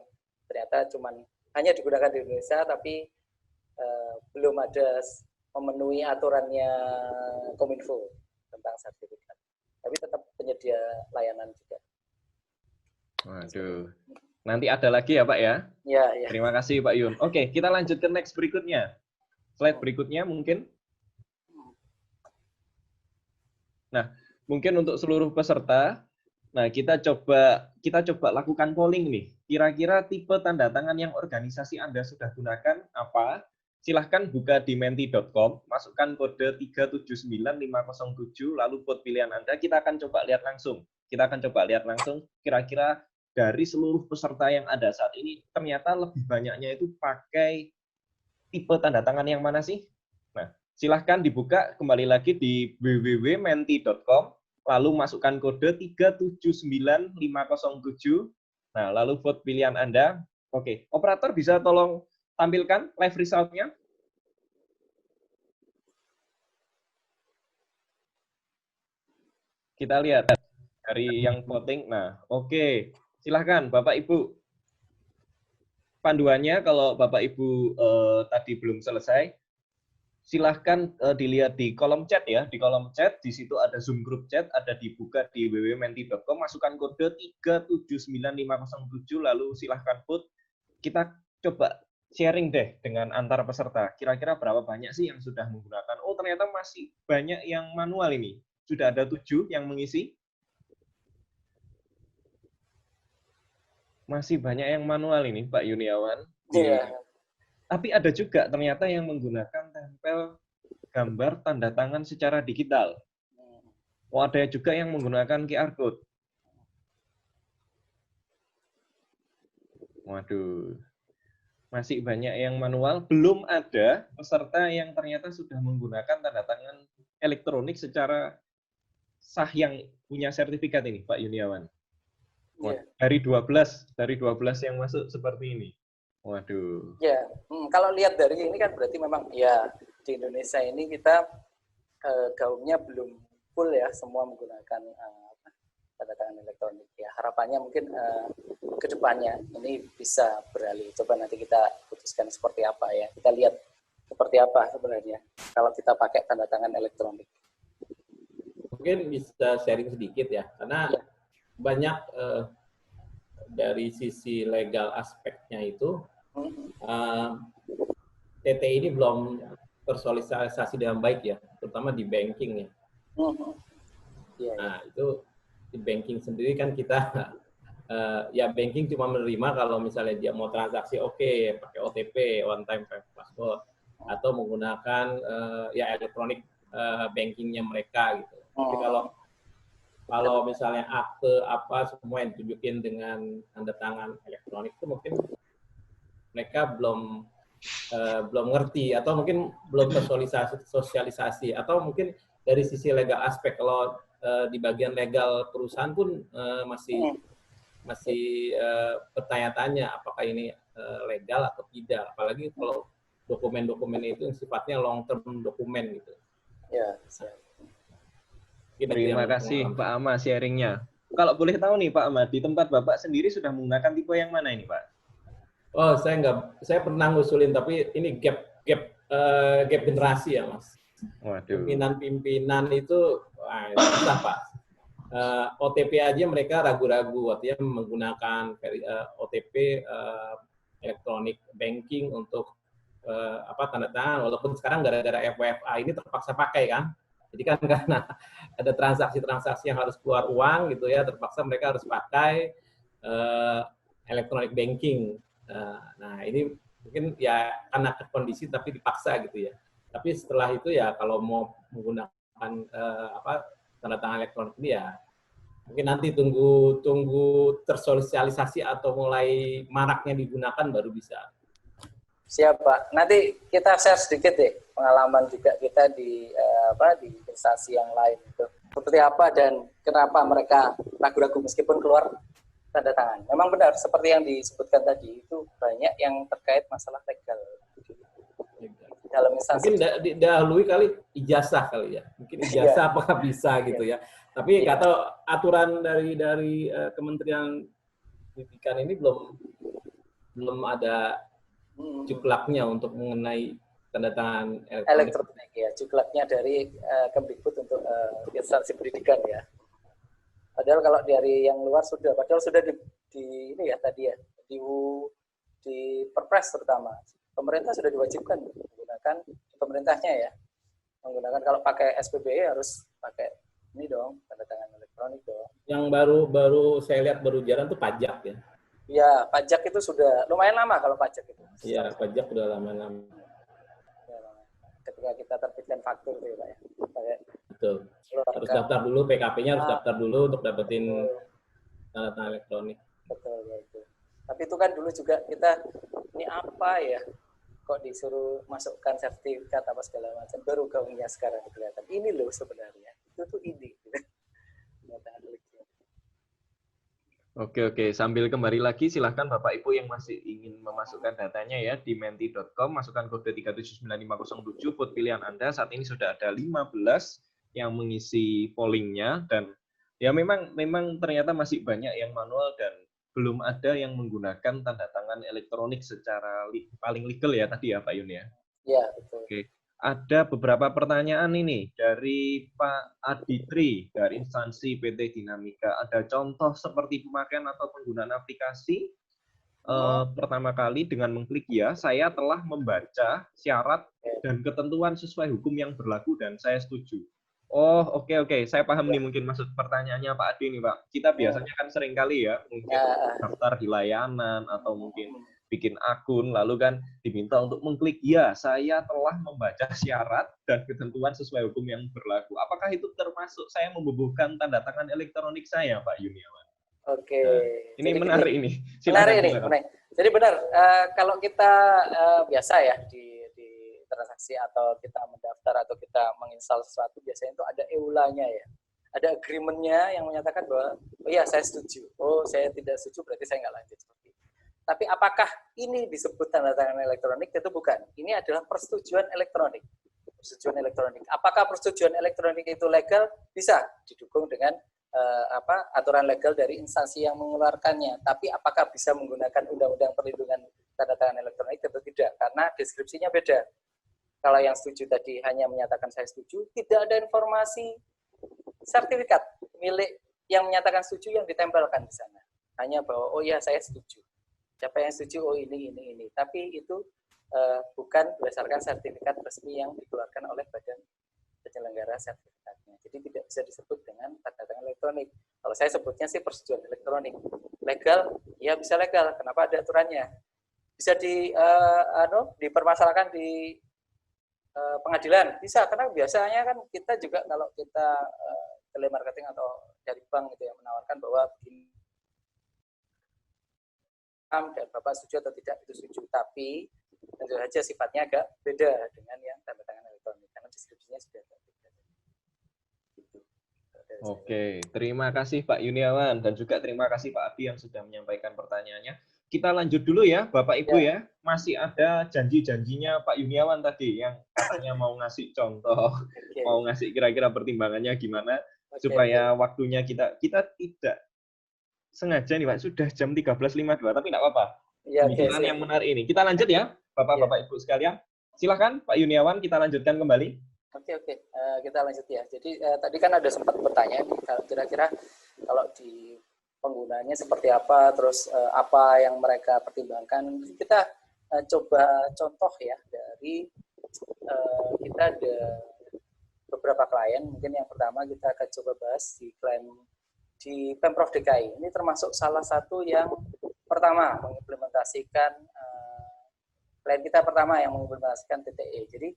Speaker 2: ternyata cuman hanya digunakan di Indonesia tapi belum ada memenuhi aturannya Kominfo tentang sertifikat. Tapi tetap penyedia layanan juga.
Speaker 1: Waduh. Nanti ada lagi ya Pak ya?
Speaker 2: Ya.
Speaker 1: Terima kasih Pak Yun. Oke, kita lanjut ke next berikutnya. Slide berikutnya mungkin. Nah, mungkin untuk seluruh peserta, kita coba lakukan polling nih. Kira-kira tipe tanda tangan yang organisasi Anda sudah gunakan apa? Silahkan buka di menti.com, masukkan kode 3795507, lalu buat pilihan Anda, kita akan coba lihat langsung. kita akan coba lihat langsung kira-kira dari seluruh peserta yang ada saat ini, ternyata lebih banyaknya itu pakai tipe tanda tangan yang mana sih? Nah, silahkan dibuka kembali lagi di www.menti.com, lalu masukkan kode 379507. Nah, lalu vote pilihan Anda. Oke, operator bisa tolong tampilkan live result-nya? Kita lihat dari yang voting. Nah, oke. Silahkan Bapak Ibu. Panduannya kalau Bapak Ibu tadi belum selesai, silahkan dilihat di kolom chat ya. Di kolom chat, di situ ada Zoom group chat, ada dibuka di www.menti.com, masukkan kode 379507, lalu silahkan vote. Kita coba sharing deh dengan antar peserta. Kira-kira berapa banyak sih yang sudah menggunakan? Oh, ternyata masih banyak yang manual ini. Sudah ada 7 yang mengisi. Masih banyak yang manual ini, Pak Yuniawan.
Speaker 2: Iya.
Speaker 1: Tapi ada juga ternyata yang menggunakan tempel gambar tanda tangan secara digital. Oh, ada juga yang menggunakan QR code. Waduh. Masih banyak yang manual. Belum ada peserta yang ternyata sudah menggunakan tanda tangan elektronik secara sah yang punya sertifikat ini, Pak Yuniawan.
Speaker 2: Yeah.
Speaker 1: Dari 12 yang masuk seperti ini. Waduh.
Speaker 2: Ya, kalau lihat dari ini kan berarti memang ya di Indonesia ini kita gaungnya belum full ya, semua menggunakan tanda tangan elektronik. Ya harapannya mungkin ke depannya ini bisa beralih. Coba nanti kita putuskan seperti apa ya. Kita lihat seperti apa sebenarnya kalau kita pakai tanda tangan elektronik.
Speaker 6: Mungkin bisa sharing sedikit ya, karena ya, banyak dari sisi legal aspeknya itu TT ini belum tersosialisasi dengan baik ya, terutama di banking ya. Nah itu di banking sendiri kan kita ya banking cuma menerima kalau misalnya dia mau transaksi oke, pakai OTP one time password atau menggunakan ya elektronik bankingnya mereka gitu. Tapi kalau misalnya akte apa semua yang ditunjukin dengan tanda tangan elektronik itu mungkin mereka belum ngerti atau mungkin belum tersosialisasi atau mungkin dari sisi legal aspek. Kalau di bagian legal perusahaan pun masih bertanya-tanya apakah ini legal atau tidak, apalagi kalau dokumen-dokumen itu yang sifatnya long term dokumen gitu.
Speaker 2: Ya.
Speaker 1: Terima kasih Pak Ahmad sharingnya. Kalau boleh tahu nih Pak Ahmad, di tempat Bapak sendiri sudah menggunakan tipe yang mana ini Pak?
Speaker 6: Oh, saya pernah ngusulin, tapi ini gap generasi ya Mas.
Speaker 1: Waduh.
Speaker 6: Pimpinan itu susah Pak. OTP aja mereka ragu-ragu, artinya menggunakan OTP elektronik banking untuk tanda tangan, walaupun sekarang gara-gara FWFA ini terpaksa pakai kan. Jadi kan karena ada transaksi-transaksi yang harus keluar uang gitu ya, terpaksa mereka harus pakai electronic banking. Nah ini mungkin ya karena kondisi tapi dipaksa gitu ya. Tapi setelah itu ya kalau mau menggunakan tanda tangan elektronik ini ya mungkin nanti tunggu tersosialisasi atau mulai maraknya digunakan baru bisa.
Speaker 2: Siap Pak. Nanti kita share sedikit deh pengalaman juga kita di instansi yang lain itu. Seperti apa dan kenapa mereka ragu-ragu meskipun keluar tanda tangan. Memang benar seperti yang disebutkan tadi itu banyak yang terkait masalah legal dalam instansi.
Speaker 6: Mungkin didahului kali ijazah kali ya. Mungkin ijazah apakah bisa gitu ya. Tapi nggak tahu aturan dari Kementerian Pendidikan ini belum ada cuklaknya untuk mengenai tanda tangan
Speaker 2: elektronik ya, cuklaknya dari Kemdikbud untuk instansi pendidikan ya. Padahal kalau dari yang luar sudah di ini ya tadi ya di Perpres terutama pemerintah sudah diwajibkan menggunakan pemerintahnya ya, menggunakan kalau pakai SPBE harus pakai ini dong tanda tangan elektronik dong.
Speaker 6: Yang baru saya lihat baru jalan tuh pajak ya.
Speaker 2: Ya, pajak itu sudah lumayan lama kalau pajak itu.
Speaker 6: Iya, pajak sudah lama-lama.
Speaker 2: Ya, ketika kita terbitkan faktur itu ya, Pak ya.
Speaker 6: Betul. Harus daftar dulu, PKP-nya harus daftar dulu untuk dapetin tanda tangan elektronik.
Speaker 2: Betul. Tapi itu kan dulu juga kita, ini apa ya, kok disuruh masukkan sertifikat apa segala macam, baru gaungnya sekarang kelihatan. Ini loh sebenarnya, itu tuh ini.
Speaker 1: Oke. Sambil kembali lagi, silahkan Bapak Ibu yang masih ingin memasukkan datanya ya di menti.com, masukkan kode 3795507 buat pilihan Anda. Saat ini sudah ada 15 yang mengisi pollingnya, dan ya memang ternyata masih banyak yang manual dan belum ada yang menggunakan tanda tangan elektronik secara paling legal ya tadi ya Pak Yun ya.
Speaker 2: Ya, betul.
Speaker 1: Oke. Ada beberapa pertanyaan ini dari Pak Aditri dari instansi PT Dinamika. Ada contoh seperti pemakaian atau penggunaan aplikasi. Pertama kali dengan mengklik ya, saya telah membaca syarat dan ketentuan sesuai hukum yang berlaku dan saya setuju. Oh, oke. Saya paham nih mungkin maksud pertanyaannya Pak Adi nih Pak. Kita biasanya kan sering kali ya, mungkin daftar di layanan atau mungkin bikin akun, lalu kan diminta untuk mengklik, ya saya telah membaca syarat dan ketentuan sesuai hukum yang berlaku. Apakah itu termasuk saya membubuhkan tanda tangan elektronik saya, Pak Yuniawan?
Speaker 2: Oke.
Speaker 1: Nah, ini menarik ini.
Speaker 2: Menarik ini. Jadi benar, kalau kita biasa ya di transaksi atau kita mendaftar atau kita menginstal sesuatu, biasanya itu ada EULA-nya ya. Ada agreement-nya yang menyatakan bahwa, oh iya saya setuju, oh saya tidak setuju berarti saya nggak lanjut seperti itu. Tapi apakah ini disebut tanda tangan elektronik? Tentu bukan. Ini adalah persetujuan elektronik. Persetujuan elektronik. Apakah persetujuan elektronik itu legal? Bisa didukung dengan aturan legal dari instansi yang mengeluarkannya. Tapi apakah bisa menggunakan undang-undang perlindungan tanda tangan elektronik? Tentu tidak, karena deskripsinya beda. Kalau yang setuju tadi hanya menyatakan saya setuju, tidak ada informasi sertifikat milik yang menyatakan setuju yang ditempelkan di sana. Hanya bahwa oh ya saya setuju. Siapa yang setuju? Oh ini. Tapi itu bukan berdasarkan sertifikat resmi yang dikeluarkan oleh badan penyelenggara sertifikatnya. Jadi tidak bisa disebut dengan tanda tangan elektronik. Kalau saya sebutnya sih persetujuan elektronik. Legal? Ya bisa legal. Kenapa ada aturannya? Bisa dipermasalahkan di pengadilan? Bisa, karena biasanya kan kita juga kalau kita telemarketing atau dari bank gitu ya menawarkan bahwa begini dan Bapak setuju atau tidak itu setuju, tapi tentu saja sifatnya agak beda dengan yang tanda tangan elektronik karena deskripsinya sudah beda.
Speaker 1: Oke, terima kasih Pak Yuniawan dan juga terima kasih Pak Abi yang sudah menyampaikan pertanyaannya. Kita lanjut dulu ya Bapak Ibu ya. Masih ada janji-janjinya Pak Yuniawan tadi yang katanya mau ngasih contoh, mau ngasih kira-kira pertimbangannya gimana supaya waktunya kita tidak sengaja nih Pak, sudah jam 13.52, tapi tidak apa-apa. Pembicaraan yang menarik ini. Kita lanjut ya, Bapak-Bapak Ibu sekalian. Silakan Pak Yuniawan, kita lanjutkan kembali.
Speaker 2: Oke. Kita lanjut ya. Jadi tadi kan ada sempat pertanyaan, kira-kira kalau di penggunaannya seperti apa, terus apa yang mereka pertimbangkan. Kita coba contoh ya dari kita ada beberapa klien. Mungkin yang pertama kita akan coba bahas di klien di Pemprov DKI. Ini termasuk salah satu yang pertama mengimplementasikan klien kita pertama yang mengimplementasikan TTE. Jadi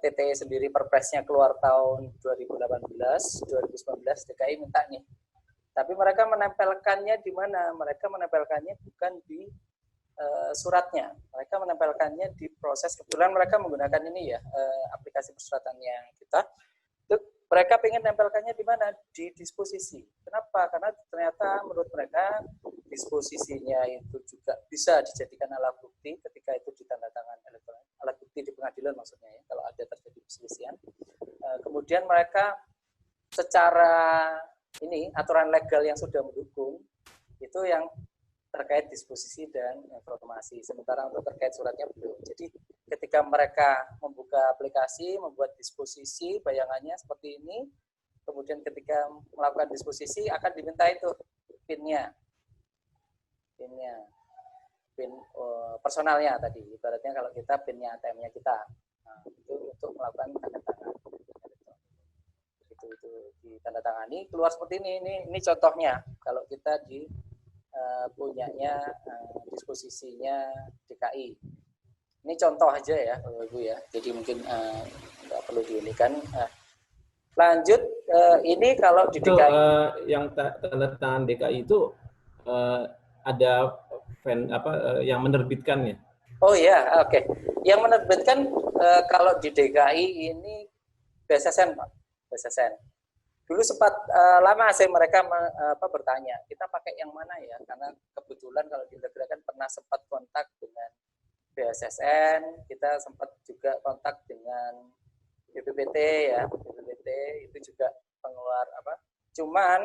Speaker 2: TTE sendiri perpresnya keluar tahun 2018, 2019 DKI minta nih. Tapi mereka menempelkannya di mana? Mereka menempelkannya bukan di suratnya. Mereka menempelkannya di proses. Kebetulan mereka menggunakan ini ya aplikasi persyaratannya kita. Mereka pengen nempelkannya di mana? Di disposisi. Kenapa? Karena ternyata menurut mereka disposisinya itu juga bisa dijadikan alat bukti ketika itu ditandatangan elektronik. Alat bukti di pengadilan maksudnya ya, kalau ada terjadi perselisihan. Kemudian mereka secara ini aturan legal yang sudah mendukung itu yang terkait disposisi dan informasi. Sementara untuk terkait suratnya belum. Jadi ketika mereka membuka aplikasi, membuat disposisi, bayangannya seperti ini, kemudian ketika melakukan disposisi akan diminta itu PIN-nya, PIN personalnya tadi. Ibaratnya kalau kita PIN-nya ATM-nya kita, nah, itu untuk melakukan tanda tangan. Itu ditandatangani keluar seperti ini. Ini contohnya kalau kita di punyanya disposisinya DKI. Ini contoh aja ya, Bapak Ibu ya. Jadi mungkin nggak perlu diunikan. Lanjut, ini kalau di
Speaker 6: Itu
Speaker 2: DKI.
Speaker 6: yang tanda tangan DKI itu ada yang menerbitkannya.
Speaker 2: Oh ya, oke. Yang menerbitkan kalau di DKI ini BSSN, Pak. BSSN. Dulu sempat lama sih mereka bertanya, kita pakai yang mana ya? Karena kebetulan kalau di Integra kan pernah sempat kontak dengan BSSN, kita sempat juga kontak dengan BPPT ya, BPPT itu juga pengeluar apa? Cuman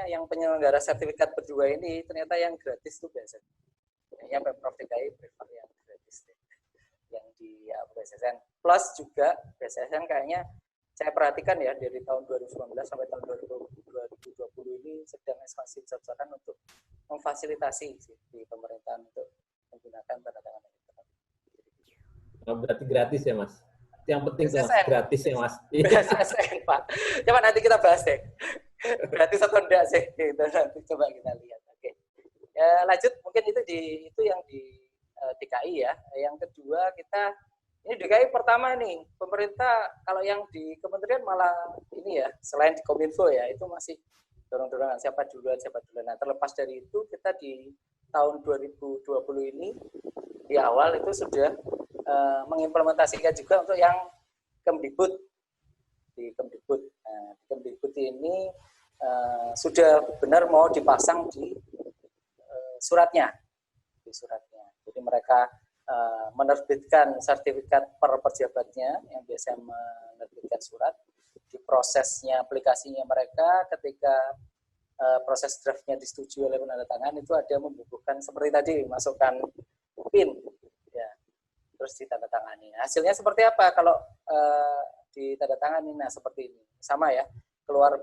Speaker 2: yang penyelenggara sertifikat berdua ini ternyata yang gratis tuh BSSN. Kayaknya Pemprov DKI prefer yang gratis deh, yang di BSSN. Plus juga BSSN kayaknya saya perhatikan ya dari tahun 2019 sampai tahun 2020 ini sedang ekspansi besar-besaran untuk memfasilitasi di pemerintahan untuk menggunakan tanda tangan elektronik.
Speaker 6: Oh, berarti gratis ya, Mas? Yang penting tuh, Mas, gratis ya, Mas.
Speaker 2: BSSN, Pak. Coba nanti kita bahas deh. Gratis atau enggak sih? Gitu. Nanti coba kita lihat. Oke. Ya, lanjut, mungkin itu yang di DKI ya. Yang kedua kita ini DKI pertama nih, pemerintah kalau yang di kementerian malah ini ya, selain di Kominfo ya, itu masih dorong-dorongan siapa duluan. Nah, terlepas dari itu, kita di tahun 2020 ini, di awal itu sudah mengimplementasikan juga untuk yang Kemdikbud. Di Kemdikbud. Nah, di Kemdikbud ini sudah benar mau dipasang di suratnya. Di suratnya. Jadi mereka menerbitkan sertifikat per pejabatnya yang biasa menerbitkan surat. Di prosesnya aplikasinya mereka ketika proses draftnya disetujui oleh penandatangan itu ada membubuhkan seperti tadi masukkan PIN ya, terus ditandatangani. Hasilnya seperti apa kalau ditandatangani? Nah seperti ini sama ya, keluar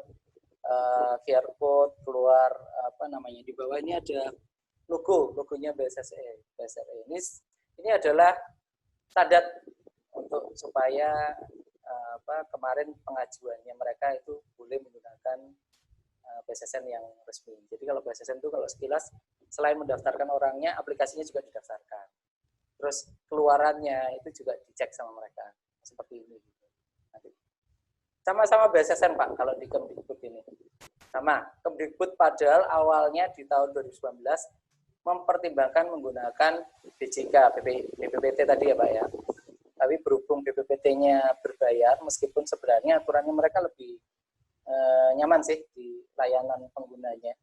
Speaker 2: QR code, keluar di bawah ini ada logonya BSSE. Ini adalah standar untuk supaya kemarin pengajuannya mereka itu boleh menggunakan BSSN yang resmi. Jadi kalau BSSN itu kalau sekilas selain mendaftarkan orangnya, aplikasinya juga didaftarkan. Terus keluarannya itu juga dicek sama mereka seperti ini. Nanti sama-sama BSSN Pak kalau di Kemdikbud ini. Sama Kemdikbud padahal awalnya di tahun 2019 mempertimbangkan menggunakan BJK, BPPT tadi ya Pak ya. Tapi berhubung BPPT-nya berbayar, meskipun sebenarnya aturannya mereka lebih nyaman sih di layanan penggunanya.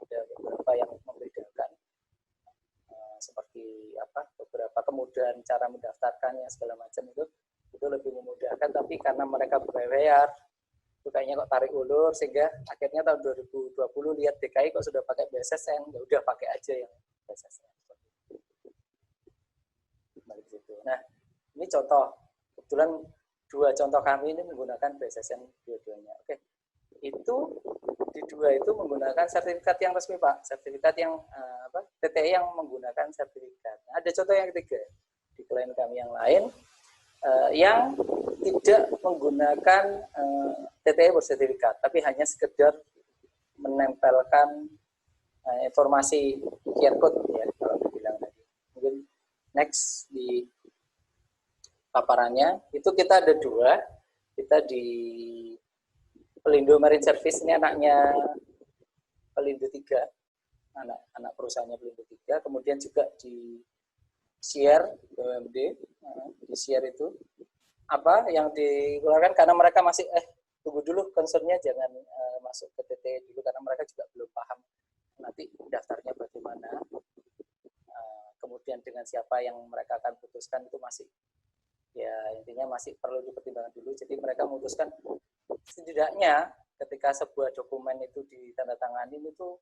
Speaker 2: Ada beberapa yang membedakan, seperti beberapa kemudahan cara mendaftarkannya segala macam itu lebih memudahkan. Tapi karena mereka berbayar, itu kayaknya kok tarik ulur sehingga akhirnya tahun 2020 lihat DKI kok sudah pakai BSSN, ya udah pakai aja yang BSSN. Nah, ini contoh. Kebetulan 2 contoh kami ini menggunakan BSSN dua-duanya. Oke. Itu di 2 itu menggunakan sertifikat yang resmi, Pak. Sertifikat yang TTI yang menggunakan sertifikat. Nah, ada contoh yang ketiga di klien kami yang lain yang tidak menggunakan TTI bersertifikat, tapi hanya sekedar menempelkan informasi QR code ya kalau dibilang tadi. Mungkin next di paparannya itu kita ada 2, kita di Pelindo Marine Service, ini anaknya Pelindo 3, anak perusahaannya Pelindo 3, kemudian juga di share BUMD, di share itu apa yang dikeluarkan karena mereka masih tunggu dulu concernnya jangan masuk ke TT dulu karena mereka juga belum paham nanti daftarnya bagaimana, kemudian dengan siapa yang mereka akan putuskan itu masih ya intinya masih perlu dipertimbangkan dulu. Jadi mereka memutuskan setidaknya ketika sebuah dokumen itu ditandatangani itu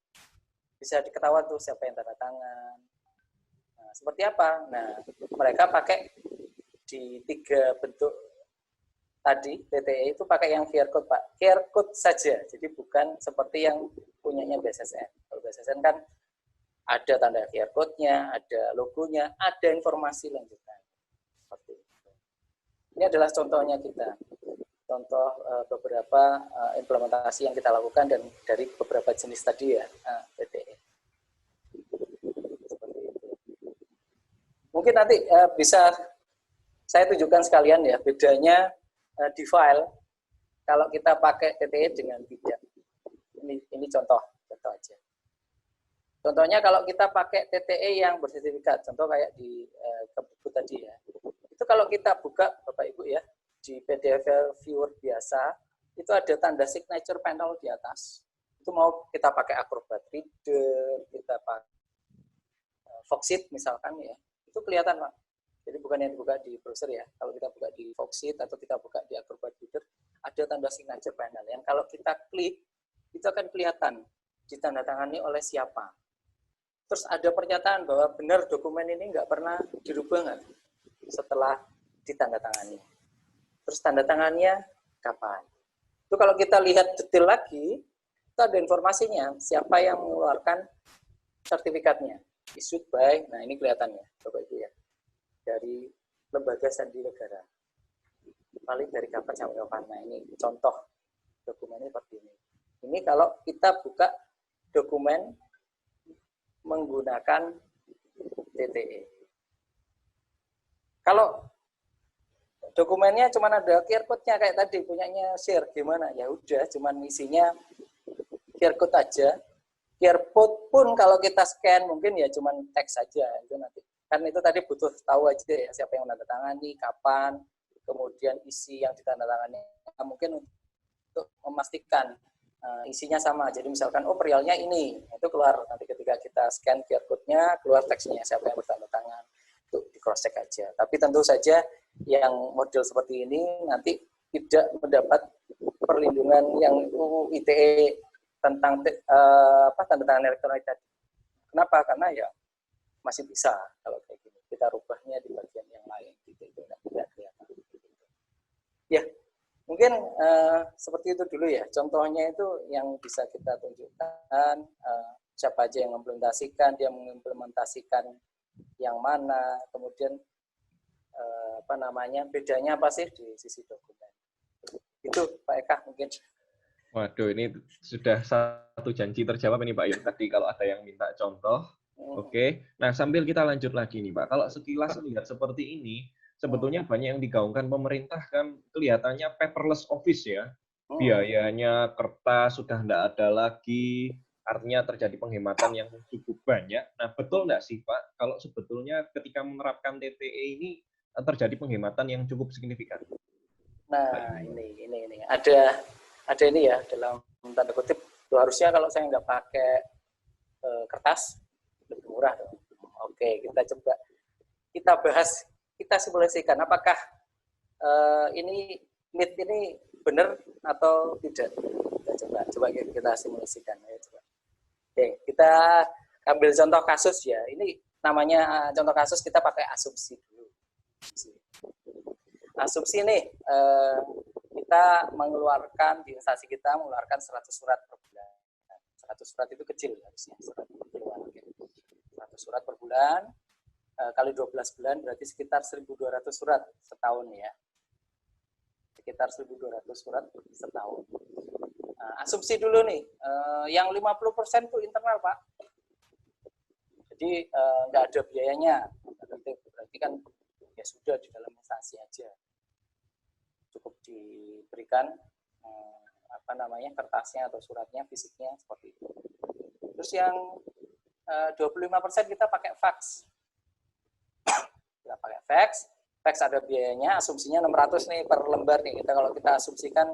Speaker 2: bisa diketahui tuh siapa yang tanda tangan. Nah, seperti apa? Nah, mereka pakai di 3 bentuk tadi TTE itu pakai yang QR code Pak, QR code saja, jadi bukan seperti yang punyanya BSSN. Kalau BSSN kan ada tanda QR code-nya, ada logonya, ada informasi lanjutan. Seperti itu. Ini adalah contohnya kita, contoh beberapa implementasi yang kita lakukan dan dari beberapa jenis tadi ya TTE. Seperti itu. Mungkin nanti bisa saya tunjukkan sekalian ya bedanya di file kalau kita pakai TTE dengan tidak. Ini contoh aja. Contohnya kalau kita pakai TTE yang bersertifikat, contoh kayak di buku tadi ya. Itu kalau kita buka Bapak Ibu ya, di PDF viewer biasa, itu ada tanda signature panel di atas. Itu mau kita pakai Acrobat Reader, kita pakai Foxit misalkan ya, itu kelihatan Pak. Jadi bukan yang dibuka di browser ya. Kalau kita buka di Foxit atau kita buka di Acrobat Reader, ada tanda signature panel. Yang kalau kita klik, itu akan kelihatan ditandatangani oleh siapa. Terus ada pernyataan bahwa benar dokumen ini nggak pernah dirubah nggak setelah ditandatangani. Terus tanda tangannya kapan. Itu kalau kita lihat detail lagi, itu ada informasinya, siapa yang mengeluarkan sertifikatnya. Issued by, nah ini kelihatannya, Bapak Ibu ya, dari lembaga sandi negara. Paling dari kapan sampai kapan. Nah ini contoh dokumennya seperti ini. Ini kalau kita buka dokumen menggunakan TTE. Kalau dokumennya cuma ada QR code-nya kayak tadi punyanya share gimana? Ya udah, cuma isinya QR code aja. QR code pun kalau kita scan mungkin ya cuma teks saja itu nanti. Kan itu tadi butuh tahu aja ya siapa yang menandatangani, kapan, kemudian isi yang ditandatangani. Nah, mungkin untuk memastikan isinya sama. Jadi misalkan perialnya ini, itu keluar nanti ketika kita scan QR code-nya keluar teksnya siapa yang bertandatangan. Itu di cross check aja. Tapi tentu saja yang model seperti ini nanti tidak mendapat perlindungan yang UU ITE tentang tanda tangan elektronik tadi. Kenapa? Karena ya masih bisa kalau kayak gini. Kita rubahnya di bagian yang lain gitu. Itu tidak kelihatan. Ya, mungkin seperti itu dulu ya. Contohnya itu yang bisa kita tunjukkan siapa aja yang mengimplementasikan, dia mengimplementasikan yang mana, kemudian bedanya apa sih di sisi dokumen. Itu Pak Eka mungkin.
Speaker 1: Waduh, ini sudah satu janji terjawab ini Pak Yun tadi kalau ada yang minta contoh. Oke. Nah, sambil kita lanjut lagi nih Pak. Kalau sekilas lihat seperti ini, sebetulnya banyak yang digaungkan pemerintah kan kelihatannya paperless office ya. Biayanya kertas sudah tidak ada lagi, artinya terjadi penghematan yang cukup banyak. Nah, betul nggak sih Pak, kalau sebetulnya ketika menerapkan TTE ini terjadi penghematan yang cukup signifikan?
Speaker 2: Nah, ini ada ini ya dalam tanda kutip. Harusnya kalau saya nggak pakai kertas lebih murah dong. Oke, kita bahas, kita simulasikan apakah ini NIT ini benar atau tidak. Kita coba kita simulasikan ya, coba. Oke, kita ambil contoh kasus ya. Ini namanya contoh kasus, kita pakai asumsi dulu. Asumsi nih, kita mengeluarkan, di instansi kita mengeluarkan 100 surat per bulan. 100 surat itu kecil harusnya, 100 surat per bulan, kali 12 bulan berarti sekitar 1.200 surat setahun ya. Sekitar 1.200 surat setahun. Nah, asumsi dulu nih, yang 50% itu internal Pak. Jadi nggak ada biayanya. Berarti kan ya sudah di dalam instansi aja. Cukup diberikan kertasnya atau suratnya, fisiknya seperti itu. Terus yang 25% kita pakai fax. Kita pakai fax ada biayanya, asumsinya 600 nih per lembar nih. Kalau kita asumsikan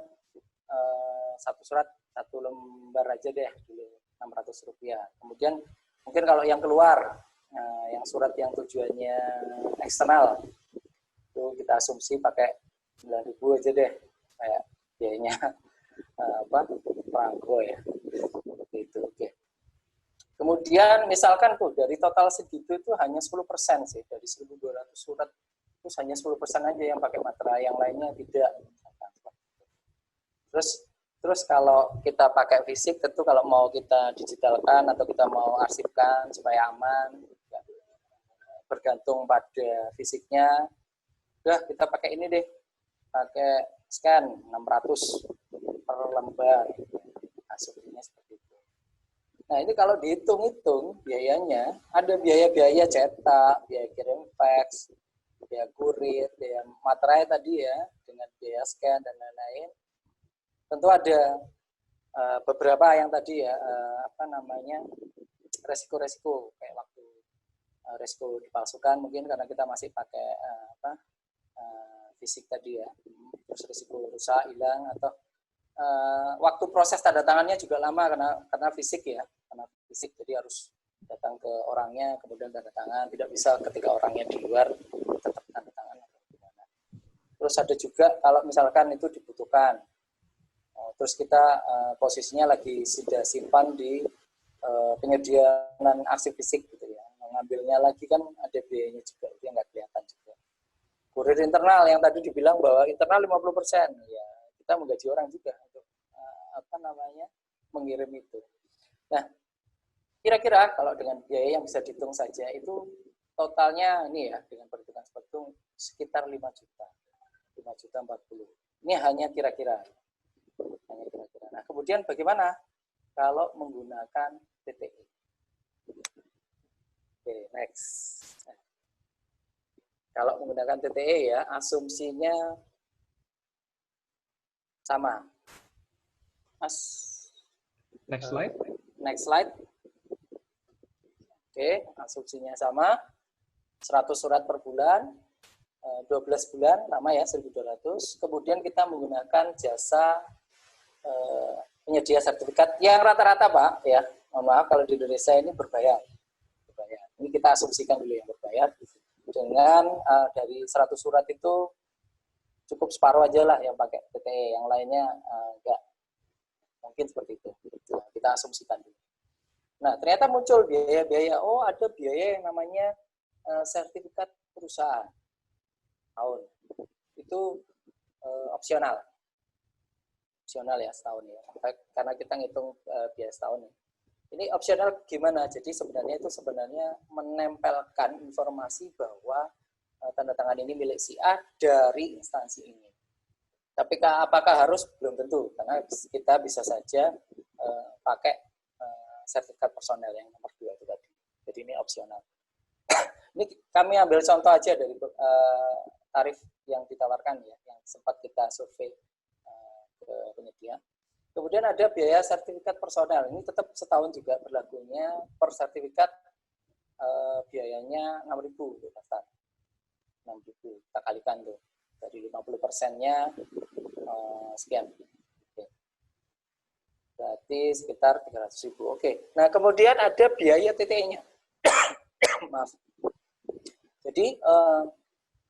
Speaker 2: satu surat, satu lembar aja deh dulu Rp600. Kemudian mungkin kalau yang keluar, yang surat yang tujuannya eksternal, itu kita asumsi pakai 9.000 aja deh, kayak biayanya perangko ya, gitu. Oke. Kemudian misalkan tuh dari total segitu itu hanya 10% sih, dari 1.200 surat itu hanya 10% aja yang pakai materai, yang lainnya tidak. Terus kalau kita pakai fisik, tentu kalau mau kita digitalkan atau kita mau arsipkan supaya aman, bergantung pada fisiknya. Udah kita pakai ini deh, pakai scan 600 per lembar. Asumsinya seperti itu. Nah ini kalau dihitung-hitung biayanya, ada biaya-biaya cetak, biaya kirim fax, biaya kurir, biaya materai tadi ya, dengan biaya scan dan lain-lain. Tentu ada beberapa yang tadi ya, resiko-resiko kayak waktu resiko dipalsukan mungkin karena kita masih pakai fisik tadi ya, terus risiko rusak, hilang, atau waktu proses tanda tangannya juga lama karena fisik ya, karena fisik jadi harus datang ke orangnya kemudian tanda tangan, tidak bisa ketika orangnya di luar tetap tanda tangan atau gimana. Terus ada juga kalau misalkan itu dibutuhkan, terus kita posisinya lagi sudah simpan di penyedia non arsip fisik gitu ya, mengambilnya lagi kan ada biayanya juga, itu yang nggak kelihatan juga. Kurir internal yang tadi dibilang bahwa internal 50%, ya kita menggaji orang juga untuk mengirim itu. Nah, kira-kira kalau dengan biaya yang bisa dihitung saja itu totalnya ini ya dengan perhitungan seperti itu sekitar 5 juta 40. Ini hanya kira-kira. Nah, kemudian bagaimana kalau menggunakan TTE? Oke, next. Kalau menggunakan TTE ya, asumsinya sama.
Speaker 1: Next slide.
Speaker 2: Next slide. Oke, asumsinya sama. 100 surat per bulan, 12 bulan, sama ya, 1.200. Kemudian kita menggunakan jasa penyedia sertifikat yang rata-rata Pak, ya, mohon maaf kalau di Indonesia ini berbayar. Ini kita asumsikan dulu yang berbayar. Dengan dari 100 surat itu cukup separuh aja lah yang pakai TTE, yang lainnya enggak. Mungkin seperti itu. Nah, kita asumsikan dulu. Nah, ternyata muncul biaya-biaya. Oh, ada biaya yang namanya sertifikat perusahaan tahun. Itu opsional. Opsional ya setahun ya. Karena kita ngitung biaya setahun ya. Ini opsional gimana? Jadi sebenarnya itu menempelkan informasi bahwa tanda tangan ini milik si A dari instansi ini. Tapi apakah harus? Belum tentu, karena kita bisa saja pakai sertifikat personel yang nomor 2 itu tadi. Jadi ini opsional. Ini kami ambil contoh aja dari tarif yang ditawarkan ya, yang sempat kita survei ke penyedia. Kemudian ada biaya sertifikat personel. Ini tetap setahun juga berlakunya, per sertifikat biayanya 6.000 untuk daftar. 6.000 kita kalikan tuh. Dari 50%-nya sekian. Oke. Berarti sekitar 300.000. Oke. Nah, kemudian ada biaya TTE-nya. Maaf. Jadi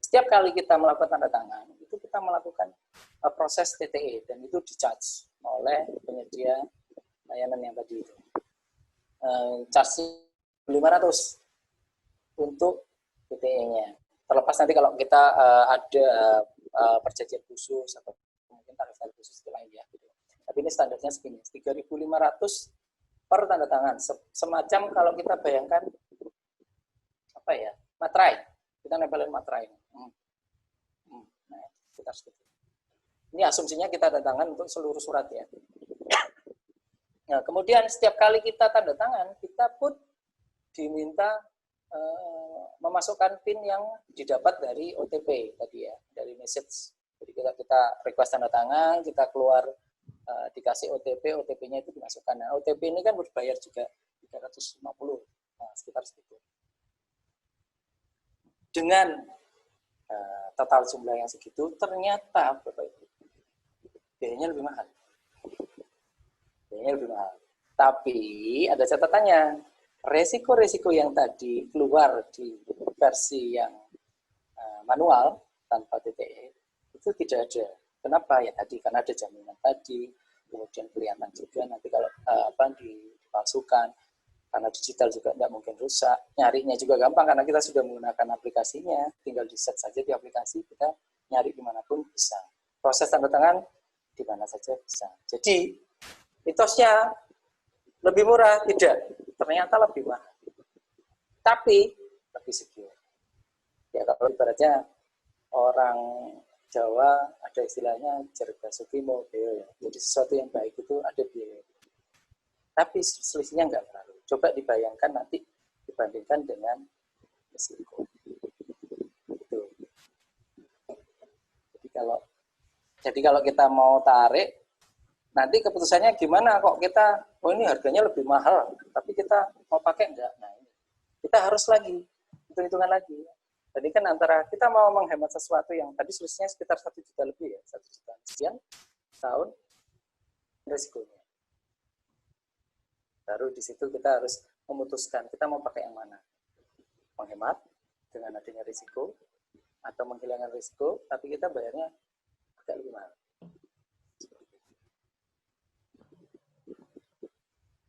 Speaker 2: setiap kali kita melakukan tanda tangan, itu kita melakukan proses TTE dan itu di-charge oleh penyedia layanan yang tadi itu. Charge 500 untuk TTE-nya. Terlepas nanti kalau kita ada perjanjian khusus atau mungkin tarif khusus itu lain ya. Gitu. Tapi ini standarnya segini, 3.500 per tanda tangan. Semacam kalau kita bayangkan apa ya, materai. Kita nempelin materai. Nah, kita seperti itu. Ini asumsinya kita tanda tangan untuk seluruh surat ya. Nah, kemudian setiap kali kita tanda tangan, kita pun diminta memasukkan PIN yang didapat dari OTP tadi ya, dari message. Jadi kita request tanda tangan, kita keluar dikasih OTP, OTP-nya itu dimasukkan. Nah, OTP ini kan berbayar juga 350, nah, sekitar segitu. Dengan total jumlah yang segitu, ternyata Bapak Ibu, biayanya lebih mahal. Tapi ada catatannya, resiko-resiko yang tadi keluar di versi yang manual tanpa TTE itu tidak ada. Kenapa? Ya tadi karena ada jaminan tadi, kemudian kelihatan juga nanti kalau dipalsukan, karena digital juga tidak mungkin rusak. Nyarinya juga gampang karena kita sudah menggunakan aplikasinya, tinggal di set saja di aplikasi, kita nyari dimanapun bisa. Proses tanda tangan di mana saja bisa. Jadi mitosnya lebih murah, tidak. Ternyata lebih mahal. Tapi lebih secure. Ya kalau ibaratnya orang Jawa ada istilahnya jarga sukimo, ya. Jadi sesuatu yang baik itu ada biaya. Tapi selisihnya enggak terlalu. Coba dibayangkan nanti dibandingkan dengan risiko. Itu. Kalau kita mau tarik, nanti keputusannya gimana kok kita, oh ini harganya lebih mahal, tapi kita mau pakai enggak? Nah, ini kita harus lagi hitung-hitungan lagi. Jadi kan antara kita mau menghemat sesuatu yang tadi selisihnya sekitar 1 juta lebih ya, 1 juta sekian tahun risikonya. Baru di situ kita harus memutuskan kita mau pakai yang mana. Menghemat dengan adanya risiko atau menghilangkan risiko, tapi kita bayarnya agak lebih mahal.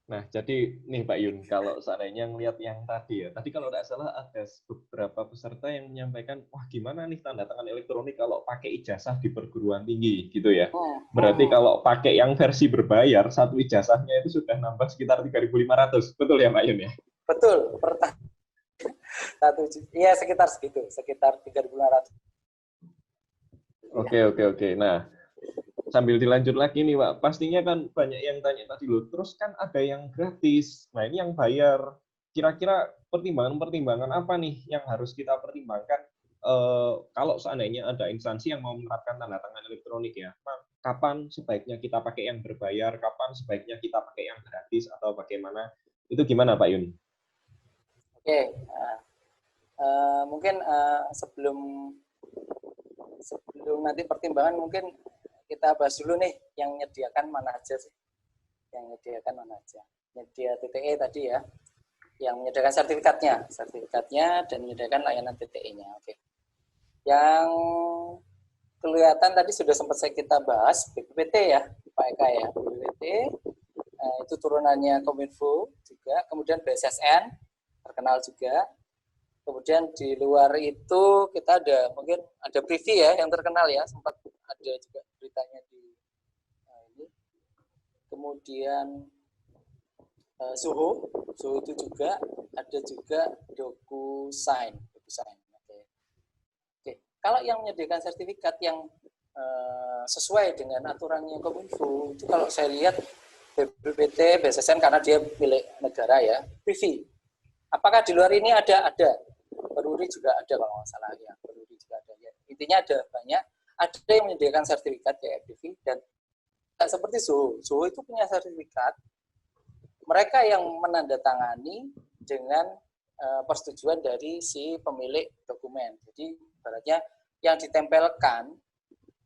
Speaker 1: Nah, jadi nih Pak Yun, kalau seandainya ngelihat yang tadi ya, tadi kalau tidak salah ada beberapa peserta yang menyampaikan, wah gimana nih tanda tangan elektronik kalau pakai ijazah di perguruan tinggi, gitu ya. Berarti kalau pakai yang versi berbayar, satu ijazahnya itu sudah nambah sekitar 3.500, betul ya Pak Yun ya?
Speaker 2: Betul, iya sekitar segitu, sekitar 3.500.
Speaker 1: Oke. Nah, sambil dilanjut lagi nih Pak, pastinya kan banyak yang tanya tadi loh, terus kan ada yang gratis, nah ini yang bayar, kira-kira pertimbangan-pertimbangan apa nih yang harus kita pertimbangkan kalau seandainya ada instansi yang mau menerapkan tanda tangan elektronik ya, kapan sebaiknya kita pakai yang berbayar, kapan sebaiknya kita pakai yang gratis, atau bagaimana, itu gimana Pak Yun?
Speaker 2: Oke, mungkin sebelum nanti pertimbangan mungkin kita bahas dulu nih yang menyediakan mana aja sih. Yang menyediakan mana aja. Media TTE tadi ya. Yang menyediakan sertifikatnya dan menyediakan layanan TTE-nya. Oke. Yang kelihatan tadi sudah sempat kita bahas BPPT ya, Pak Eka ya. BPPT itu turunannya Kominfo juga, kemudian BSSN terkenal juga. Kemudian di luar itu kita mungkin ada Privi ya yang terkenal ya, sempat ada juga beritanya di ini. Kemudian Zoho itu juga ada juga DocuSign. Oke. Kalau yang menyediakan sertifikat yang sesuai dengan aturannya Kominfo itu kalau saya lihat BPPT, BSSN karena dia milik negara ya, Privi. Apakah di luar ini ada? Peruri juga ada kalau nggak salah ya. Peruri juga ada ya. Intinya ada banyak. Ada yang menyediakan sertifikat kayak FPV dan seperti Zoho. Zoho itu punya sertifikat. Mereka yang menandatangani dengan persetujuan dari si pemilik dokumen. Jadi ibaratnya yang ditempelkan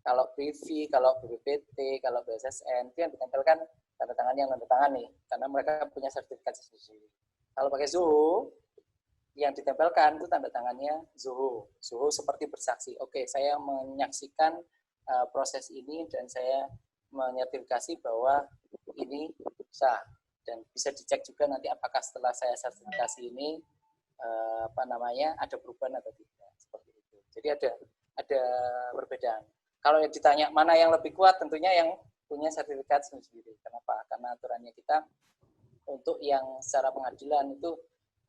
Speaker 2: kalau Privi, kalau BPPT, kalau BSSN itu yang ditempelkan tanda tangan yang menandatangani karena mereka punya sertifikat sendiri. Kalau pakai Zoho yang ditempelkan itu tanda tangannya Zoho. Zoho seperti bersaksi. Oke, saya menyaksikan proses ini dan saya menyertifikasi bahwa ini sah dan bisa dicek juga nanti apakah setelah saya sertifikasi ini ada perubahan atau tidak seperti itu. Jadi ada perbedaan. Kalau ditanya mana yang lebih kuat, tentunya yang punya sertifikat sendiri. Kenapa? Karena aturannya kita untuk yang secara pengadilan itu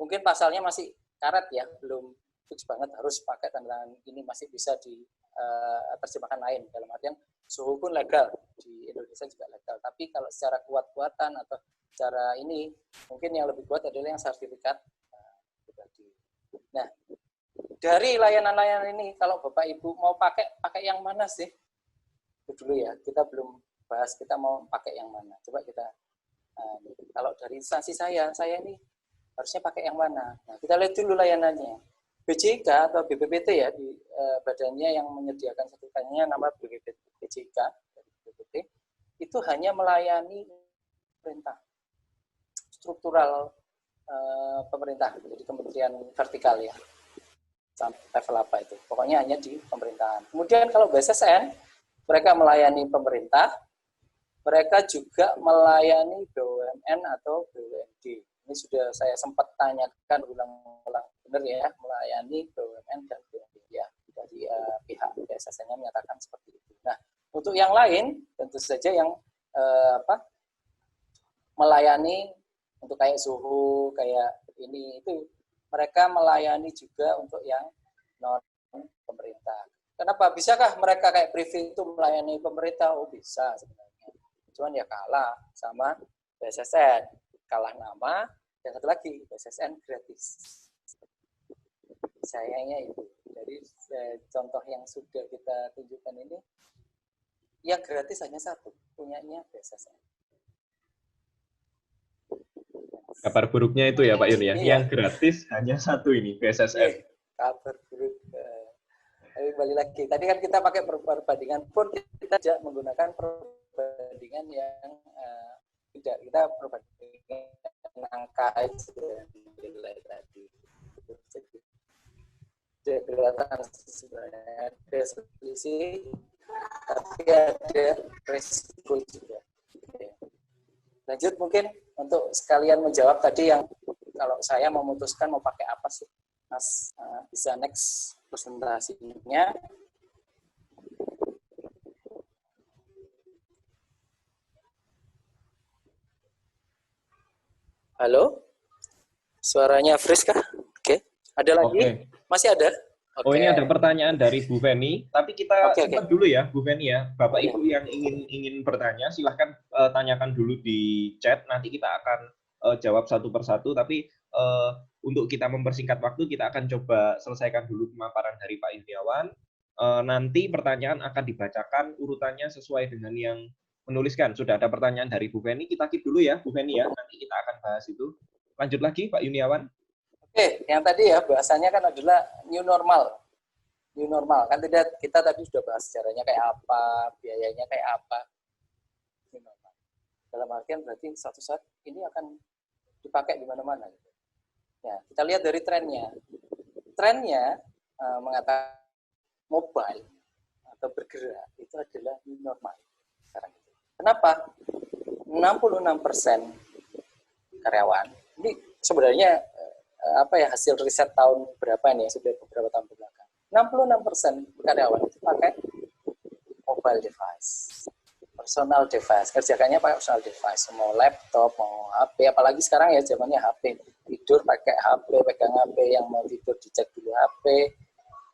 Speaker 2: mungkin pasalnya masih karet ya, belum fix banget harus pakai tanda tangan ini, masih bisa diterjemahkan lain. Dalam artian Zoho pun legal, di Indonesia juga legal. Tapi kalau secara kuat-kuatan atau secara ini, mungkin yang lebih kuat adalah yang sertifikat pribadi. Nah, dari layanan-layanan ini, kalau Bapak Ibu mau pakai yang mana sih? Itu dulu ya, kita belum bahas kita mau pakai yang mana. Coba kita, kalau dari instansi saya ini harusnya pakai yang mana? Nah, kita lihat dulu layanannya. BJK atau BPPT ya, di badannya yang menyediakan sertifikatnya nama BJK, BPPT, itu hanya melayani pemerintah, struktural pemerintah, jadi kementerian vertikal ya, sampai level apa itu. Pokoknya hanya di pemerintahan. Kemudian kalau BSSN, mereka melayani pemerintah, mereka juga melayani BUMN atau BUMD. Ini sudah saya sempat tanyakan ulang-ulang, benar ya, melayani BUMN dan BUMD ya, dari pihak BSSN-nya menyatakan seperti itu. Nah, untuk yang lain tentu saja yang melayani untuk kayak Zoho, kayak ini itu mereka melayani juga untuk yang non pemerintah. Kenapa? Bisakah mereka kayak Privi itu melayani pemerintah? Oh bisa sebenarnya. Cuman ya kalah sama BSSN, kalah nama, dan satu lagi BSSN gratis. Sayangnya itu. Jadi dari contoh yang sudah kita tunjukkan ini, yang gratis hanya satu, punyanya BSSN.
Speaker 1: Kabar buruknya itu ya Pak Yun ya,
Speaker 2: Iya.
Speaker 1: yang gratis hanya satu ini, BSSN.
Speaker 2: Kabar buruk. Tapi kembali lagi, tadi kan kita pakai perbandingan pun kita tidak menggunakan perbandingan yang tidak, kita perbandingan angka aja nilai tadi. Jadi kelihatan sebenarnya ada selisih, tapi ada resiko juga. Lanjut mungkin untuk sekalian menjawab tadi yang kalau saya memutuskan mau pakai apa sih, Mas, bisa next presentasinya. Halo, suaranya freeze kah? Oke, ada lagi?
Speaker 1: Oke.
Speaker 2: Masih ada?
Speaker 1: Oh, ini ada pertanyaan dari Bu Feni, tapi kita simpan dulu ya, Bu Feni ya. Bapak Ibu yang ingin bertanya, silahkan tanyakan dulu di chat. Nanti kita akan jawab satu persatu. Tapi untuk kita mempersingkat waktu, kita akan coba selesaikan dulu pemaparan dari Pak Yuniawan. Nanti pertanyaan akan dibacakan urutannya sesuai dengan yang menuliskan. Sudah ada pertanyaan dari Bu Feni, kita keep dulu ya, Bu Feni ya. Nanti kita akan bahas itu. Lanjut lagi, Pak Yuniawan.
Speaker 2: Oke, yang tadi ya bahasanya kan adalah new normal. New normal kan tidak, kita tadi sudah bahas caranya kayak apa, biayanya kayak apa. New normal. Dalam artian berarti suatu saat ini akan dipakai di mana-mana. Ya, kita lihat dari trennya. Trennya mengatakan mobile atau bergerak itu adalah new normal sekarang. Kenapa? 66% karyawan. Ini sebenarnya hasil riset tahun berapa nih, sudah beberapa tahun belakang. 66% karyawan itu pakai mobile device, personal device, kerjakannya pakai personal device, mau laptop, mau HP, apalagi sekarang ya zamannya HP, tidur pakai HP, pegang HP, yang mau tidur dicek dulu HP,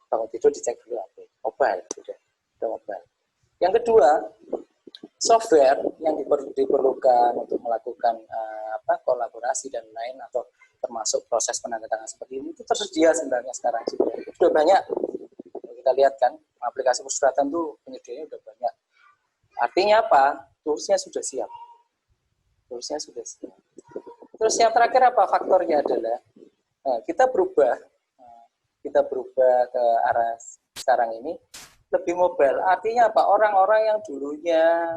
Speaker 2: bangun tidur dicek dulu HP, mobile, sudah mobile. Yang kedua, software yang diperlukan untuk melakukan kolaborasi dan lain atau termasuk proses penandatangan seperti ini itu tersedia sebenarnya sekarang sudah banyak. Kita lihat kan aplikasi persuratan itu penyediaannya sudah banyak. Artinya apa? Toolsnya sudah siap. Terus yang terakhir apa faktornya adalah kita berubah ke arah sekarang ini lebih mobile. Artinya apa? Orang-orang yang dulunya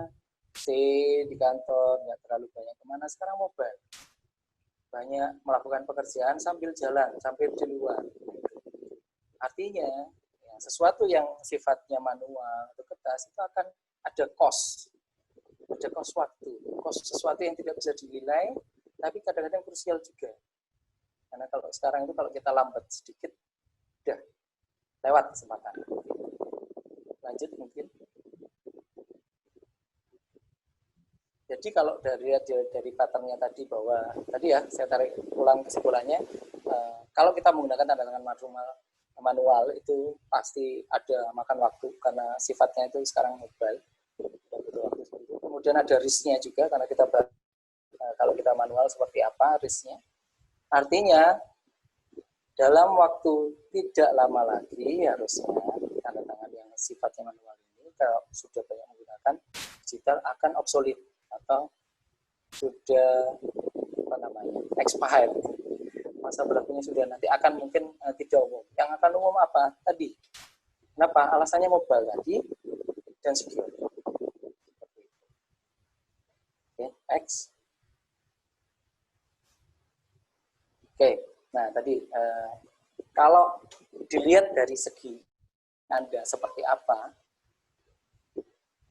Speaker 2: di kantor nggak terlalu banyak kemana, sekarang mobile. Banyak melakukan pekerjaan sambil jalan, sambil di luar. Artinya, sesuatu yang sifatnya manual atau kertas itu akan ada cost waktu, cost sesuatu yang tidak bisa dinilai, tapi kadang-kadang krusial juga. Karena kalau sekarang itu kalau kita lambat sedikit, udah lewat kesempatan. Lanjut mungkin. Jadi kalau dari pattern-nya tadi bahwa tadi ya saya tarik ulang kesimpulannya, kalau kita menggunakan tanda tangan manual itu pasti ada makan waktu karena sifatnya itu sekarang mobile. Kemudian ada risk-nya juga karena kita kalau kita manual seperti apa risk-nya. Artinya dalam waktu tidak lama lagi harusnya tanda tangan yang sifatnya manual ini kalau sudah banyak menggunakan digital akan obsolete atau sudah expired, masa berlakunya sudah nanti akan mungkin tidak umum. Yang akan umum apa tadi? Kenapa? Alasannya mobile tadi dan secure. Oke, next. Oke, nah tadi kalau dilihat dari segi Anda seperti apa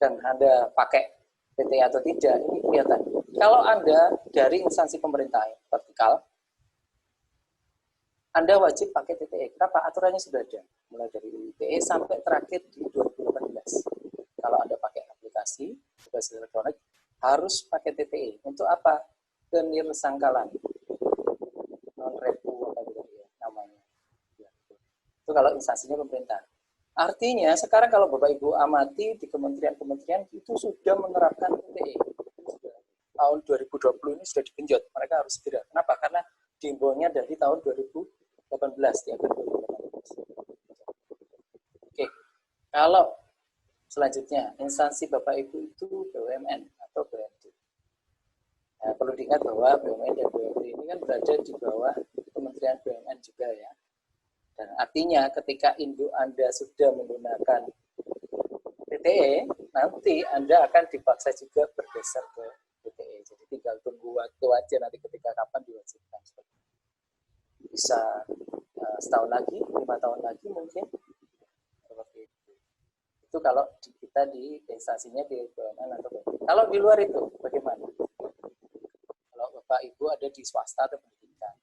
Speaker 2: dan Anda pakai PT atau tidak, ini kelihatan. Kalau Anda dari instansi pemerintah vertikal, Anda wajib pakai TTE. Kenapa? Aturannya sudah ada. Mulai dari ITE sampai terakhir di 2018. Kalau Anda pakai aplikasi, berbasis elektronik, harus pakai TTE. Untuk apa? Penirsangkalan. Non-repu, apa gitu ya namanya. Itu kalau instansinya pemerintah. Artinya sekarang kalau Bapak Ibu amati di kementerian-kementerian itu sudah menerapkan TTE. Tahun 2020 ini sudah digenjot, mereka harus segera. Kenapa? Karena diimbauannya dari tahun 2018, di akhir 2018. Kalau selanjutnya instansi Bapak Ibu itu BUMN atau BUMD. Nah, perlu diingat bahwa BUMN dan BUMD ini kan berada di bawah Kementerian BUMN juga ya. Dan artinya ketika induk Anda sudah menggunakan PTE, nanti Anda akan dipaksa juga bergeser ke PTE. Jadi tinggal tunggu waktu aja nanti ketika kapan diwajibkan. Bisa setahun lagi, 5 tahun lagi mungkin. Seperti itu. Itu kalau kita di instansinya di BUMN atau BUMD. Kalau di luar itu bagaimana? Kalau Bapak Ibu ada di swasta atau pendidikan,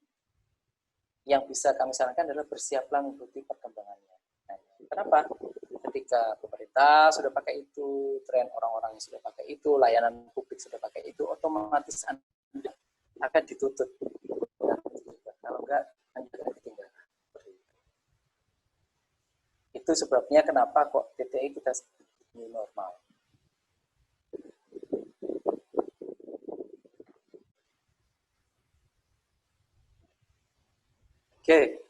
Speaker 2: yang bisa kami sarankan adalah bersiaplah mengikuti perkembangannya. Nah, kenapa? Ketika pemerintah sudah pakai itu, tren orang-orang yang sudah pakai itu, layanan publik sudah pakai itu, otomatis Anda akan dituntut. Kalau enggak, Anda akan ditinggalkan. Itu sebabnya kenapa kok PTE kita new normal. Oke.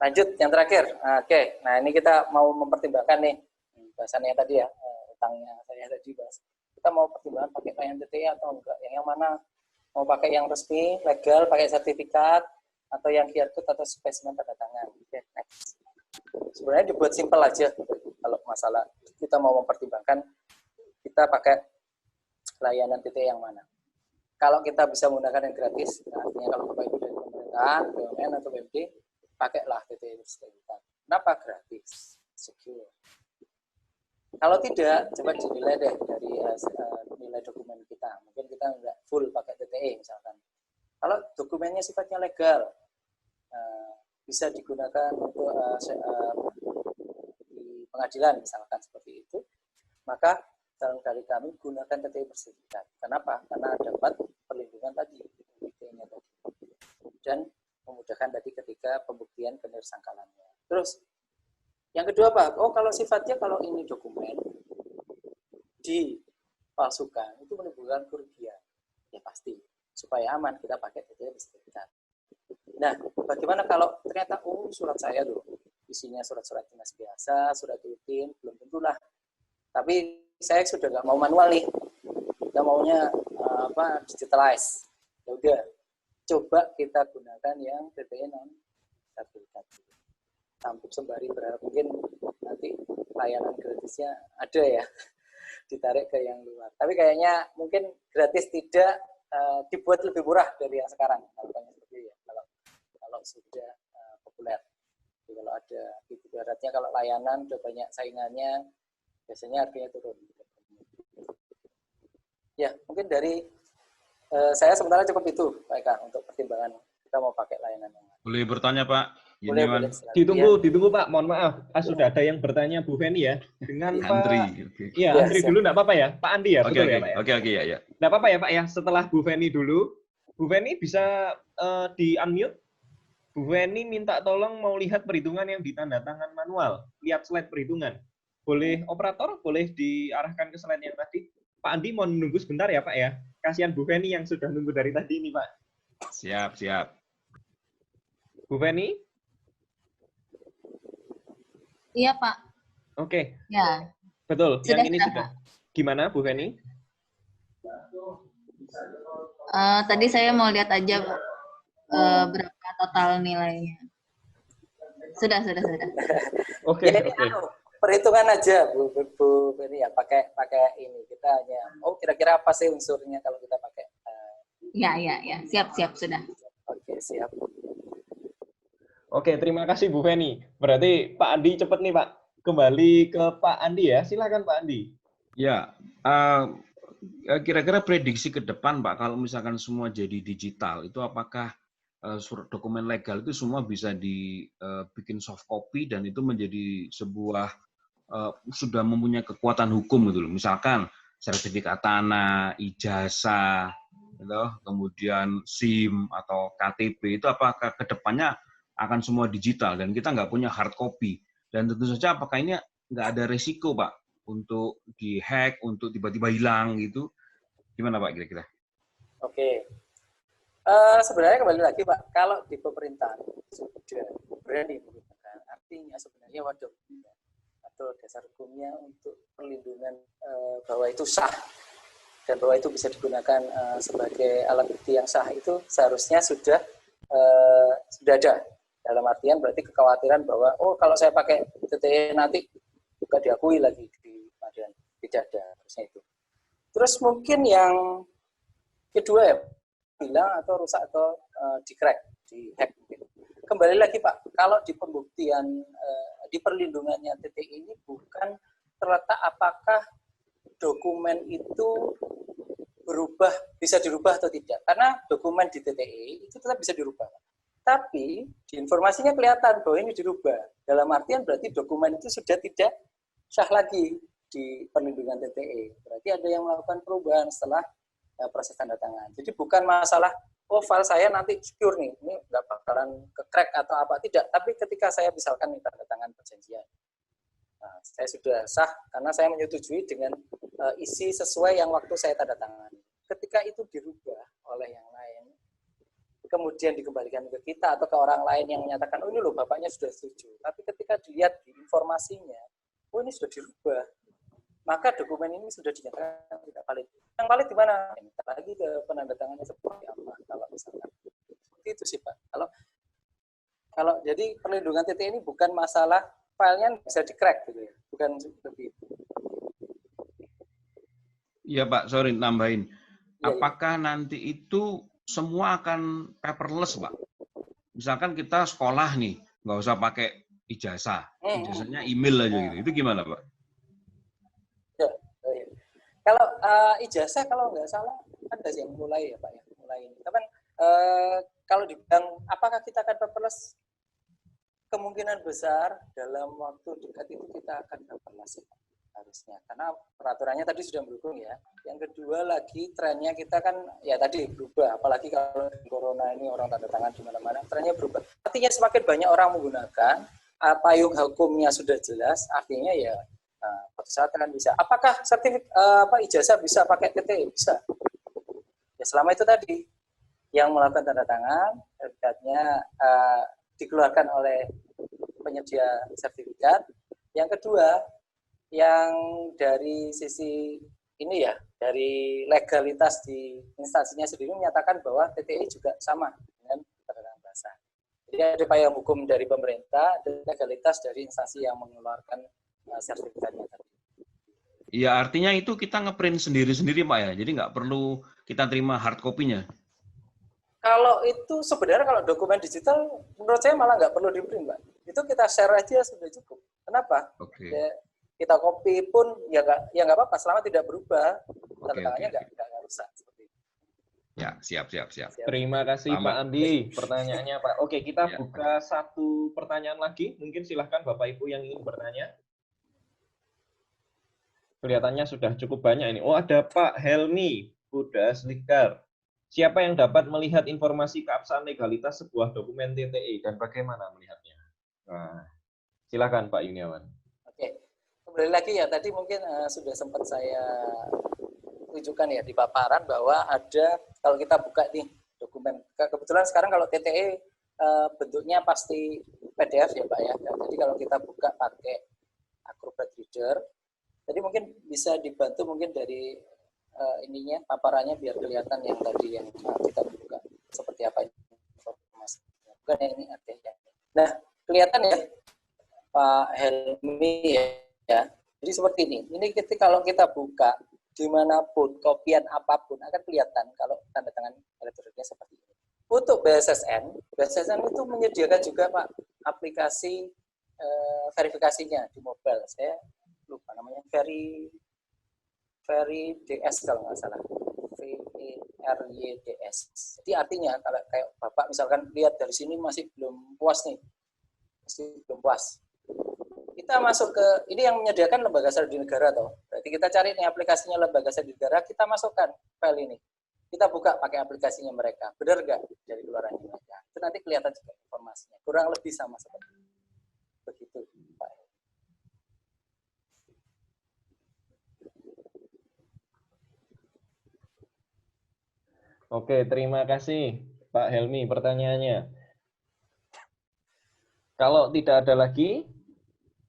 Speaker 2: Lanjut yang terakhir. Oke. Nah, ini kita mau mempertimbangkan nih bahasannya tadi ya, utangnya saya tadi bahas. Kita mau pertimbangkan pakai layanan PTE atau enggak. Yang mana? Mau pakai yang resmi, legal, pakai sertifikat, atau yang QR code atau spesimen tanda tangan. Oke, next. Sebenarnya dibuat simpel aja kalau masalah kita mau mempertimbangkan kita pakai layanan PTE yang mana. Kalau kita bisa menggunakan yang gratis, nah artinya kalau Bapak Ibu dari pemerintahan, BUMN atau BUMD, pakailah PTE sertifikat. Kenapa gratis? Secure. Kalau tidak, coba dinilai deh dari nilai dokumen kita. Mungkin kita nggak full pakai PTE misalkan. Kalau dokumennya sifatnya legal, bisa digunakan untuk di pengadilan misalkan seperti itu, maka saran dari kami gunakan PTE bersertifikat. Kenapa? Karena dapat perlindungan tadi, PTE-nya tadi, dan memudahkan tadi ketika pembuktian ketersangkalannya. Terus yang kedua apa? Oh, kalau sifatnya kalau ini dokumen dipalsukan itu menimbulkan kerugian, ya pasti. Supaya aman kita pakai PTE bersertifikat. Nah, bagaimana kalau ternyata surat saya loh isinya surat-surat dinas biasa, surat rutin, belum tentulah. Tapi saya sudah nggak mau manual nih, kita maunya digitalize. Ya udah, coba kita gunakan yang PTE non sertifikat. Tampuk sembari berharap mungkin nanti layanan gratisnya ada ya, ditarik ke yang luar. Tapi kayaknya mungkin gratis tidak. Dibuat lebih murah dari yang sekarang kalau seperti ya, kalau sudah populer. Jadi kalau ada itu ibaratnya kalau layanan udah banyak saingannya, biasanya harganya turun. Ya mungkin dari saya sementara cukup itu Pak Eka untuk pertimbangan kita mau pakai layanan yang mana.
Speaker 4: Boleh bertanya Pak?
Speaker 2: Boleh.
Speaker 1: Ditunggu Pak, mohon maaf. Sudah ada yang bertanya Bu Feni ya. Dengan
Speaker 4: Andri.
Speaker 1: Iya, Andri dulu enggak apa-apa ya? Pak Andi ya, betul ya Pak ya?
Speaker 4: Oke, ya.
Speaker 1: Enggak apa-apa ya Pak ya, setelah Bu Feni dulu. Bu Feni bisa di-unmute. Bu Feni minta tolong mau lihat perhitungan yang ditanda tangan manual. Lihat slide perhitungan. Boleh operator, boleh diarahkan ke slide yang tadi. Pak Andi mau menunggu sebentar ya Pak ya. Kasihan Bu Feni yang sudah nunggu dari tadi ini Pak.
Speaker 4: Siap.
Speaker 1: Bu Feni?
Speaker 7: Iya, Pak.
Speaker 1: Oke.
Speaker 7: Ya.
Speaker 1: Betul.
Speaker 7: Sudah,
Speaker 1: yang ini sudah. Gimana, Bu Feni?
Speaker 7: Tadi saya mau lihat aja berapa total nilainya. Sudah.
Speaker 1: Oke.
Speaker 2: Perhitungan aja, Bu Feni ya, pakai ini. Kita hanya, kira-kira apa sih unsurnya kalau kita pakai?
Speaker 7: Ya. Siap, sudah.
Speaker 2: Oke, siap.
Speaker 1: Oke, terima kasih Bu Feni. Berarti Pak Andi cepat nih Pak. Kembali ke Pak Andi ya. Silakan Pak Andi.
Speaker 4: Ya, kira-kira prediksi ke depan Pak, kalau misalkan semua jadi digital, itu apakah surat dokumen legal itu semua bisa dibikin soft copy dan itu menjadi sebuah sudah mempunyai kekuatan hukum gitu loh. Misalkan sertifikat tanah, ijazah, gitu, kemudian SIM atau KTP itu apakah ke depannya akan semua digital dan kita nggak punya hard copy. Dan tentu saja apakah ini nggak ada resiko Pak untuk dihack, untuk tiba-tiba hilang gitu. Gimana Pak kira-kira?
Speaker 2: Oke. Sebenarnya kembali lagi Pak, kalau di pemerintahan sudah berani menggunakan Ya waduh, atau dasar hukumnya untuk perlindungan bahwa itu sah dan bahwa itu bisa digunakan sebagai alat bukti yang sah itu seharusnya sudah ada. Dalam artian berarti kekhawatiran bahwa kalau saya pakai TTE nanti juga diakui lagi di pengadilan, tidak ada, harusnya itu. Terus mungkin yang kedua ya, hilang atau rusak atau di-crack, di-hack. Kembali lagi Pak, kalau di pembuktian, di perlindungannya TTE ini bukan terletak apakah dokumen itu bisa dirubah atau tidak. Karena dokumen di TTE itu tetap bisa dirubah. Tapi di informasinya kelihatan bahwa ini dirubah. Dalam artian berarti dokumen itu sudah tidak sah lagi di perlindungan TTE. Berarti ada yang melakukan perubahan setelah proses tanda tangan. Jadi bukan masalah, file saya nanti secure nih, ini nggak bakalan ke-crack atau apa. Tidak, tapi ketika saya misalkan tanda tangan perjanjian, saya sudah sah karena saya menyetujui dengan isi sesuai yang waktu saya tanda tangan. Ketika itu dirubah oleh yang lain, kemudian dikembalikan ke kita atau ke orang lain yang menyatakan, ini loh bapaknya sudah setuju. Tapi ketika dilihat di informasinya, ini sudah dirubah, maka dokumen ini sudah dinyatakan tidak valid. Yang valid di mana? Minta lagi ke penandatangannya seperti apa. Kalau misalkan seperti itu sih Pak. Kalau jadi perlindungan TTE ini bukan masalah filenya bisa di-crack gitu ya, bukan lebih.
Speaker 4: Iya Pak, sorry nambahin.
Speaker 2: Ya,
Speaker 4: Apakah nanti itu semua akan paperless, Pak? Misalkan kita sekolah nih, nggak usah pakai ijazah, ijazahnya email aja gitu. Itu gimana, Pak?
Speaker 2: Ya. Kalau ijazah kalau nggak salah ada sih yang mulai ya Pak ya, mulai. Tapi kalau dibilang apakah kita akan paperless, kemungkinan besar dalam waktu dekat itu kita akan paperless ya, harusnya. Karena peraturannya tadi sudah mendukung ya. Yang kedua lagi trennya kita kan ya tadi berubah. Apalagi kalau corona ini orang tanda tangan di mana-mana, trennya berubah. Artinya semakin banyak orang menggunakan, payung hukumnya sudah jelas, artinya ya saat kan bisa. Apakah ijazah bisa pakai TTE? Bisa. Ya selama itu tadi yang melakukan tanda tangan, sertifikatnya dikeluarkan oleh penyedia sertifikat. Yang kedua, yang dari sisi ini ya, dari legalitas di instansinya sendiri menyatakan bahwa TTE juga sama dengan tanda tangan basah. Jadi ada payung hukum dari pemerintah dan legalitas dari instansi yang mengeluarkan sertifikatnya tadi.
Speaker 4: Iya, artinya itu kita ngeprint sendiri-sendiri, Pak ya. Jadi nggak perlu kita terima hard copy-nya.
Speaker 2: Kalau itu sebenarnya kalau dokumen digital, menurut saya malah nggak perlu di-print, Pak. Itu kita share aja sudah cukup. Kenapa?
Speaker 4: Oke.
Speaker 2: Ya, kita copy pun ya nggak apa-apa, selama tidak berubah, tanda tangannya nggak rusak.
Speaker 4: Ya, siap.
Speaker 1: Terima kasih Pak Andi pertanyaannya Pak. Oke, kita buka satu pertanyaan lagi. Mungkin silahkan Bapak Ibu yang ingin bertanya. Kelihatannya sudah cukup banyak ini. Ada Pak Helmi Pudaslikar. Siapa yang dapat melihat informasi keabsahan legalitas sebuah dokumen TTE dan bagaimana melihatnya? Nah, silakan Pak Yuniawan.
Speaker 2: Oke, kembali lagi ya, tadi mungkin sudah sempat saya tunjukkan ya di paparan bahwa ada, kalau kita buka nih dokumen, kebetulan sekarang kalau TTE bentuknya pasti PDF ya Pak ya. Jadi kalau kita buka pakai Acrobat Reader, jadi mungkin bisa dibantu mungkin dari ininya, paparannya biar kelihatan yang tadi yang kita buka seperti apa informasinya. Bukan yang ini ada ya. Nah, kelihatan ya Pak Helmi ya. Jadi seperti ini. Ini kalau kita buka dimanapun, kopian apapun akan kelihatan kalau tanda tangan elektroniknya seperti ini. Untuk BSSN itu menyediakan juga Pak aplikasi verifikasinya di mobile. Saya lupa namanya, Very DS kalau nggak salah, VERYDS. Jadi artinya kalau kayak Bapak misalkan lihat dari sini masih belum puas nih, kita masuk ke ini yang menyediakan lembaga studi negara toh. Berarti kita cari nih aplikasinya lembaga studi negara, kita masukkan file ini, kita buka pakai aplikasinya mereka, benar nggak dari keluarannya mereka? Itu nanti kelihatan juga informasinya, kurang lebih sama seperti itu. Begitu Pak.
Speaker 1: Oke, terima kasih Pak Helmi pertanyaannya. Kalau tidak ada lagi,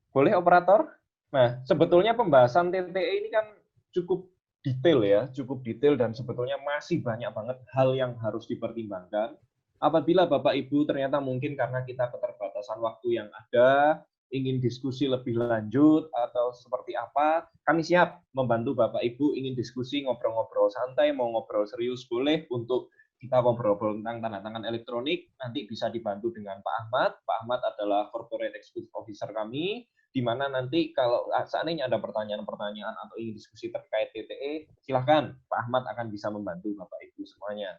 Speaker 1: Boleh operator? Nah, sebetulnya pembahasan TTE ini kan cukup detail ya, cukup detail dan sebetulnya masih banyak banget hal yang harus dipertimbangkan. Apabila Bapak Ibu ternyata mungkin karena kita keterbatasan waktu yang ada, ingin diskusi lebih lanjut atau seperti apa, kami siap membantu Bapak Ibu ingin diskusi, ngobrol-ngobrol santai, mau ngobrol serius boleh untuk kita ngobrol tentang tanda tangan elektronik, nanti bisa dibantu dengan Pak Ahmad. Pak Ahmad adalah Corporate Executive Officer kami, di mana nanti kalau seandainya ada pertanyaan-pertanyaan atau ingin diskusi terkait TTE, silahkan Pak Ahmad akan bisa membantu Bapak Ibu semuanya.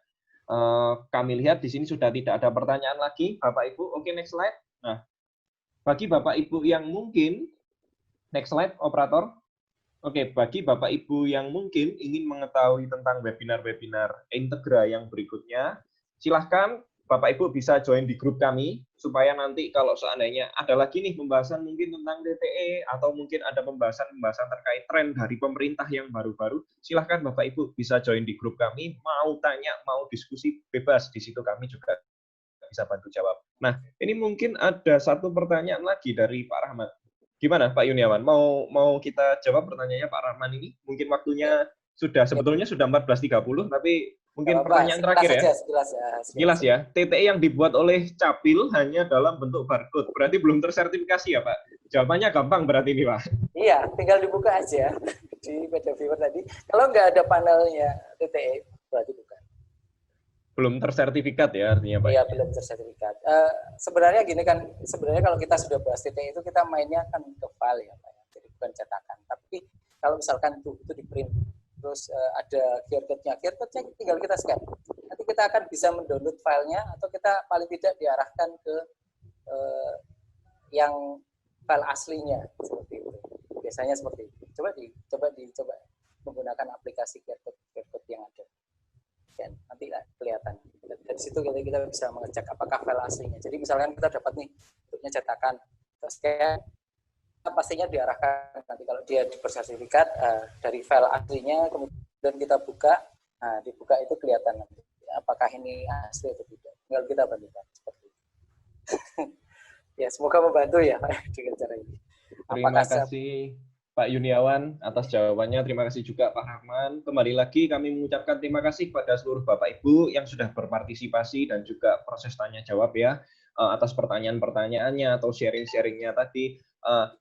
Speaker 1: Kami lihat di sini sudah tidak ada pertanyaan lagi, Bapak Ibu. Oke, next slide. Nah, bagi Bapak Ibu yang mungkin, next slide, operator. Oke, bagi Bapak Ibu yang mungkin ingin mengetahui tentang webinar-webinar Integra yang berikutnya, silahkan Bapak Ibu bisa join di grup kami, supaya nanti kalau seandainya ada lagi nih pembahasan mungkin tentang TTE, atau mungkin ada pembahasan-pembahasan terkait tren dari pemerintah yang baru-baru, silahkan Bapak Ibu bisa join di grup kami, mau tanya, mau diskusi, bebas, di situ kami juga bisa bantu jawab. Nah, ini mungkin ada satu pertanyaan lagi dari Pak Rahmat. Gimana Pak Yuniawan? Mau kita jawab pertanyaannya Pak Rahman ini? Mungkin waktunya sebetulnya sudah 14.30, tapi mungkin pertanyaan terakhir ya. Sekilas ya. TTE yang dibuat oleh Capil hanya dalam bentuk barcode. Berarti belum tersertifikasi ya Pak? Jawabannya gampang berarti ini Pak.
Speaker 2: Iya, tinggal dibuka aja di media viewer tadi. Kalau nggak ada panelnya TTE, berarti bukan.
Speaker 1: Belum tersertifikat ya artinya Pak?
Speaker 2: Iya, belum tersertifikat. Sebenarnya gini kan, sebenarnya kalau kita sudah bahas TTE itu kita mainnya kan ke file ya Pak. Jadi bukan cetakan. Tapi kalau misalkan itu di print, terus ada QR code-nya tinggal kita scan. Nanti kita akan bisa mendownload filenya atau kita paling tidak diarahkan ke yang file aslinya seperti itu. Biasanya seperti itu. Coba menggunakan aplikasi QR code yang ada. Dan nanti kelihatan. Dari situ kita bisa mengecek apakah file aslinya. Jadi misalkan kita dapat nih bentuknya cetakan, kita scan, pastinya diarahkan nanti kalau dia bersertifikat dari file aslinya, kemudian kita buka, dibuka itu kelihatan nanti apakah ini asli atau tidak. Tinggal kita bandingkan seperti itu. Ya, semoga membantu ya dengan cara ini.
Speaker 1: Terima kasih Pak Yuniawan atas jawabannya. Terima kasih juga Pak Rahman. Kembali lagi kami mengucapkan terima kasih kepada seluruh Bapak Ibu yang sudah berpartisipasi dan juga proses tanya jawab ya atas pertanyaan-pertanyaannya atau sharing-sharingnya tadi.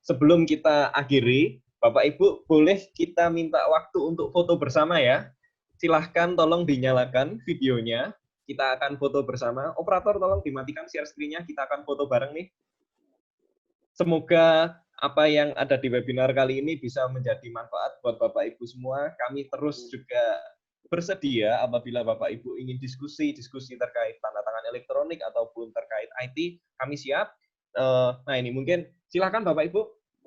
Speaker 1: Sebelum kita akhiri, Bapak Ibu boleh kita minta waktu untuk foto bersama ya. Silahkan tolong dinyalakan videonya. Kita akan foto bersama. Operator tolong dimatikan share screen-nya. Kita akan foto bareng nih. Semoga apa yang ada di webinar kali ini bisa menjadi manfaat buat Bapak Ibu semua. Kami terus juga bersedia apabila Bapak Ibu ingin diskusi terkait tanda tangan elektronik ataupun terkait IT, kami siap. Nah ini mungkin silakan Bapak Ibu.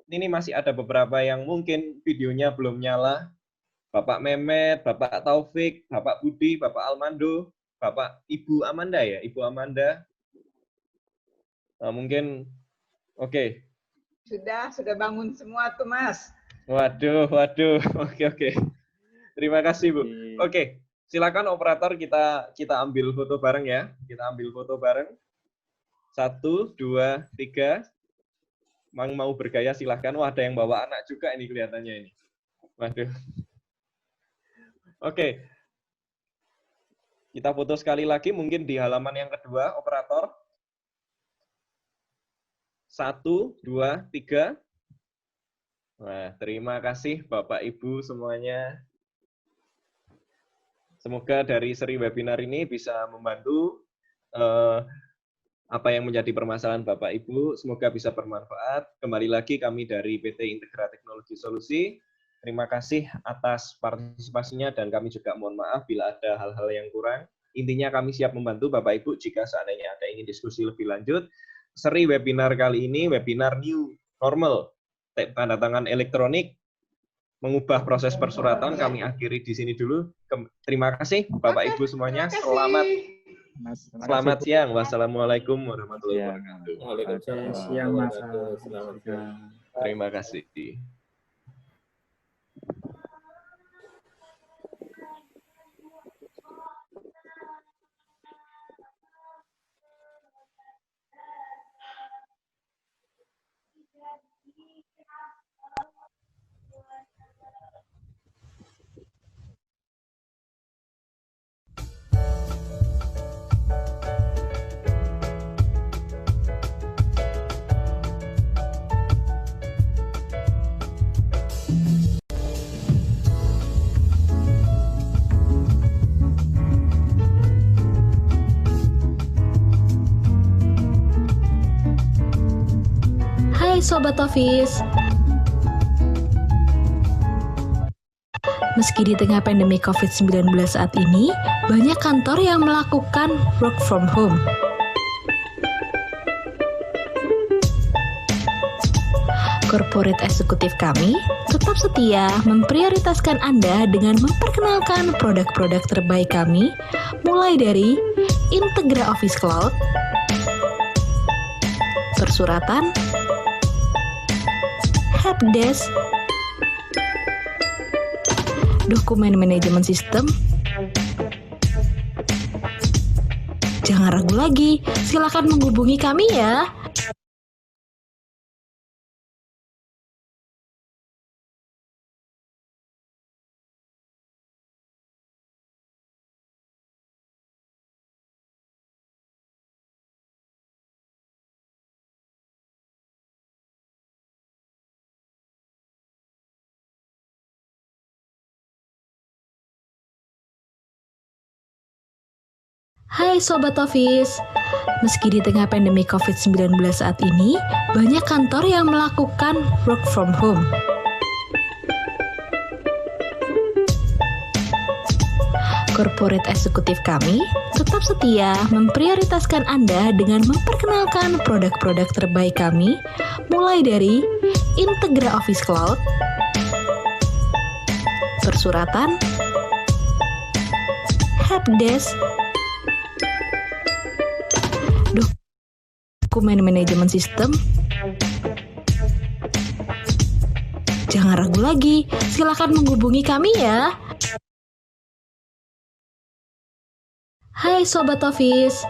Speaker 1: Ini masih ada beberapa yang mungkin videonya belum nyala. Bapak Mehmet, Bapak Taufik, Bapak Budi, Bapak Almando, Bapak Ibu Amanda ya, Ibu Amanda. Mungkin oke.
Speaker 8: Sudah bangun semua tuh Mas.
Speaker 1: Waduh. Oke. Terima kasih Bu. Oke, silakan operator kita ambil foto bareng ya. Kita ambil foto bareng. 1, 2, 3. Mau bergaya silahkan. Wah, ada yang bawa anak juga ini kelihatannya ini. Waduh. Oke. Kita foto sekali lagi mungkin di halaman yang kedua, operator. 1, 2, 3. Nah, terima kasih Bapak Ibu semuanya. Semoga dari seri webinar ini bisa membantu apa yang menjadi permasalahan Bapak Ibu. Semoga bisa bermanfaat. Kembali lagi kami dari PT Integra Teknologi Solusi. Terima kasih atas partisipasinya dan kami juga mohon maaf bila ada hal-hal yang kurang. Intinya kami siap membantu Bapak Ibu jika seandainya ada ingin diskusi lebih lanjut. Seri webinar kali ini, webinar New Normal, tanda tangan elektronik, mengubah proses persuratan, kami akhiri di sini dulu. Terima kasih Bapak Ibu semuanya. Selamat siang. Wassalamualaikum warahmatullahi wabarakatuh.
Speaker 6: Waalaikumsalam.
Speaker 9: Siang Mas.
Speaker 6: Selamat siang.
Speaker 1: Terima kasih.
Speaker 9: Sobat Office. Meski di tengah pandemi COVID-19 saat ini, banyak kantor yang melakukan work from home. Corporate eksekutif kami tetap setia memprioritaskan Anda dengan memperkenalkan produk-produk terbaik kami, mulai dari Integra Office Cloud, persuratan, helpdesk, dokumen manajemen sistem. Jangan ragu lagi, silakan menghubungi kami ya. Hai Sobat Office, meski di tengah pandemi COVID-19 saat ini, banyak kantor yang melakukan work from home. Corporate eksekutif kami tetap setia memprioritaskan Anda dengan memperkenalkan produk-produk terbaik kami, mulai dari Integra Office Cloud, persuratan, helpdesk, dokumen manajemen sistem. Jangan ragu lagi, silakan menghubungi kami ya. Hai Sobat Office,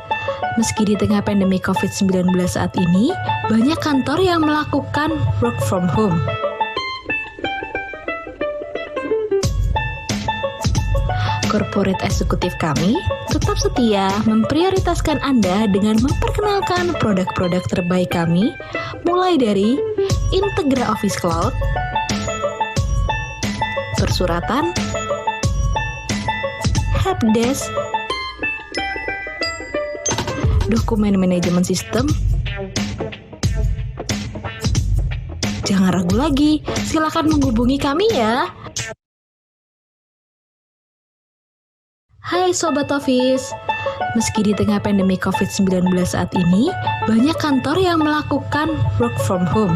Speaker 9: meski di tengah pandemi COVID-19 saat ini, banyak kantor yang melakukan work from home. Corporate eksekutif kami tetap setia memprioritaskan Anda dengan memperkenalkan produk-produk terbaik kami, mulai dari Integra Office Cloud, persuratan, helpdesk, dokumen manajemen sistem. Jangan ragu lagi, silakan menghubungi kami ya. Hai Sobat Office, meski di tengah pandemi COVID-19 saat ini, banyak kantor yang melakukan work from home.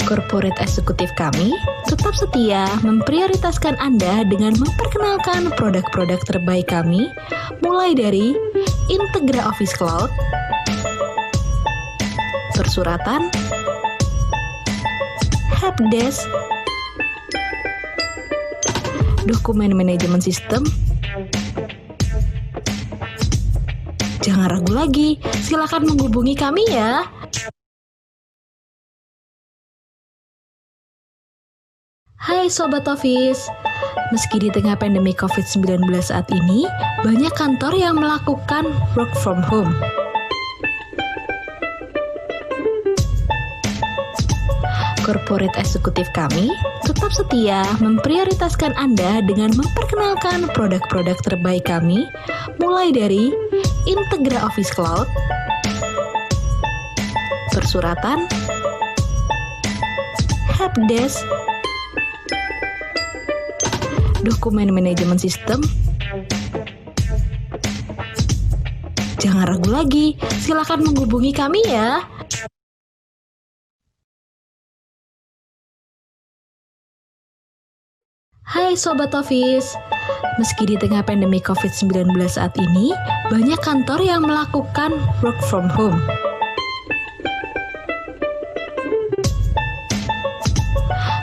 Speaker 9: Corporate eksekutif kami tetap setia memprioritaskan Anda dengan memperkenalkan produk-produk terbaik kami, mulai dari Integra Office Cloud, persuratan, helpdesk, dokumen manajemen sistem. Jangan ragu lagi, silakan menghubungi kami ya. Hai Sobat Office, meski di tengah pandemi COVID-19 saat ini, banyak kantor yang melakukan work from home. Corporate eksekutif kami tetap setia memprioritaskan Anda dengan memperkenalkan produk-produk terbaik kami, mulai dari Integra Office Cloud, persuratan, helpdesk, dokumen manajemen sistem. Jangan ragu lagi, silakan menghubungi kami ya. Hai Sobat Office, meski di tengah pandemi COVID-19 saat ini, banyak kantor yang melakukan work from home.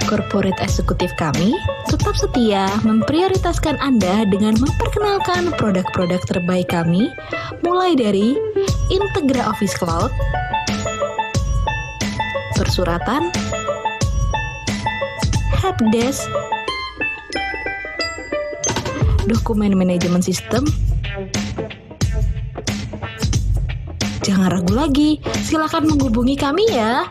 Speaker 9: Corporate eksekutif kami tetap setia memprioritaskan Anda dengan memperkenalkan produk-produk terbaik kami, mulai dari Integra Office Cloud, persuratan, helpdesk, dokumen manajemen sistem. Jangan ragu lagi, silakan menghubungi kami ya.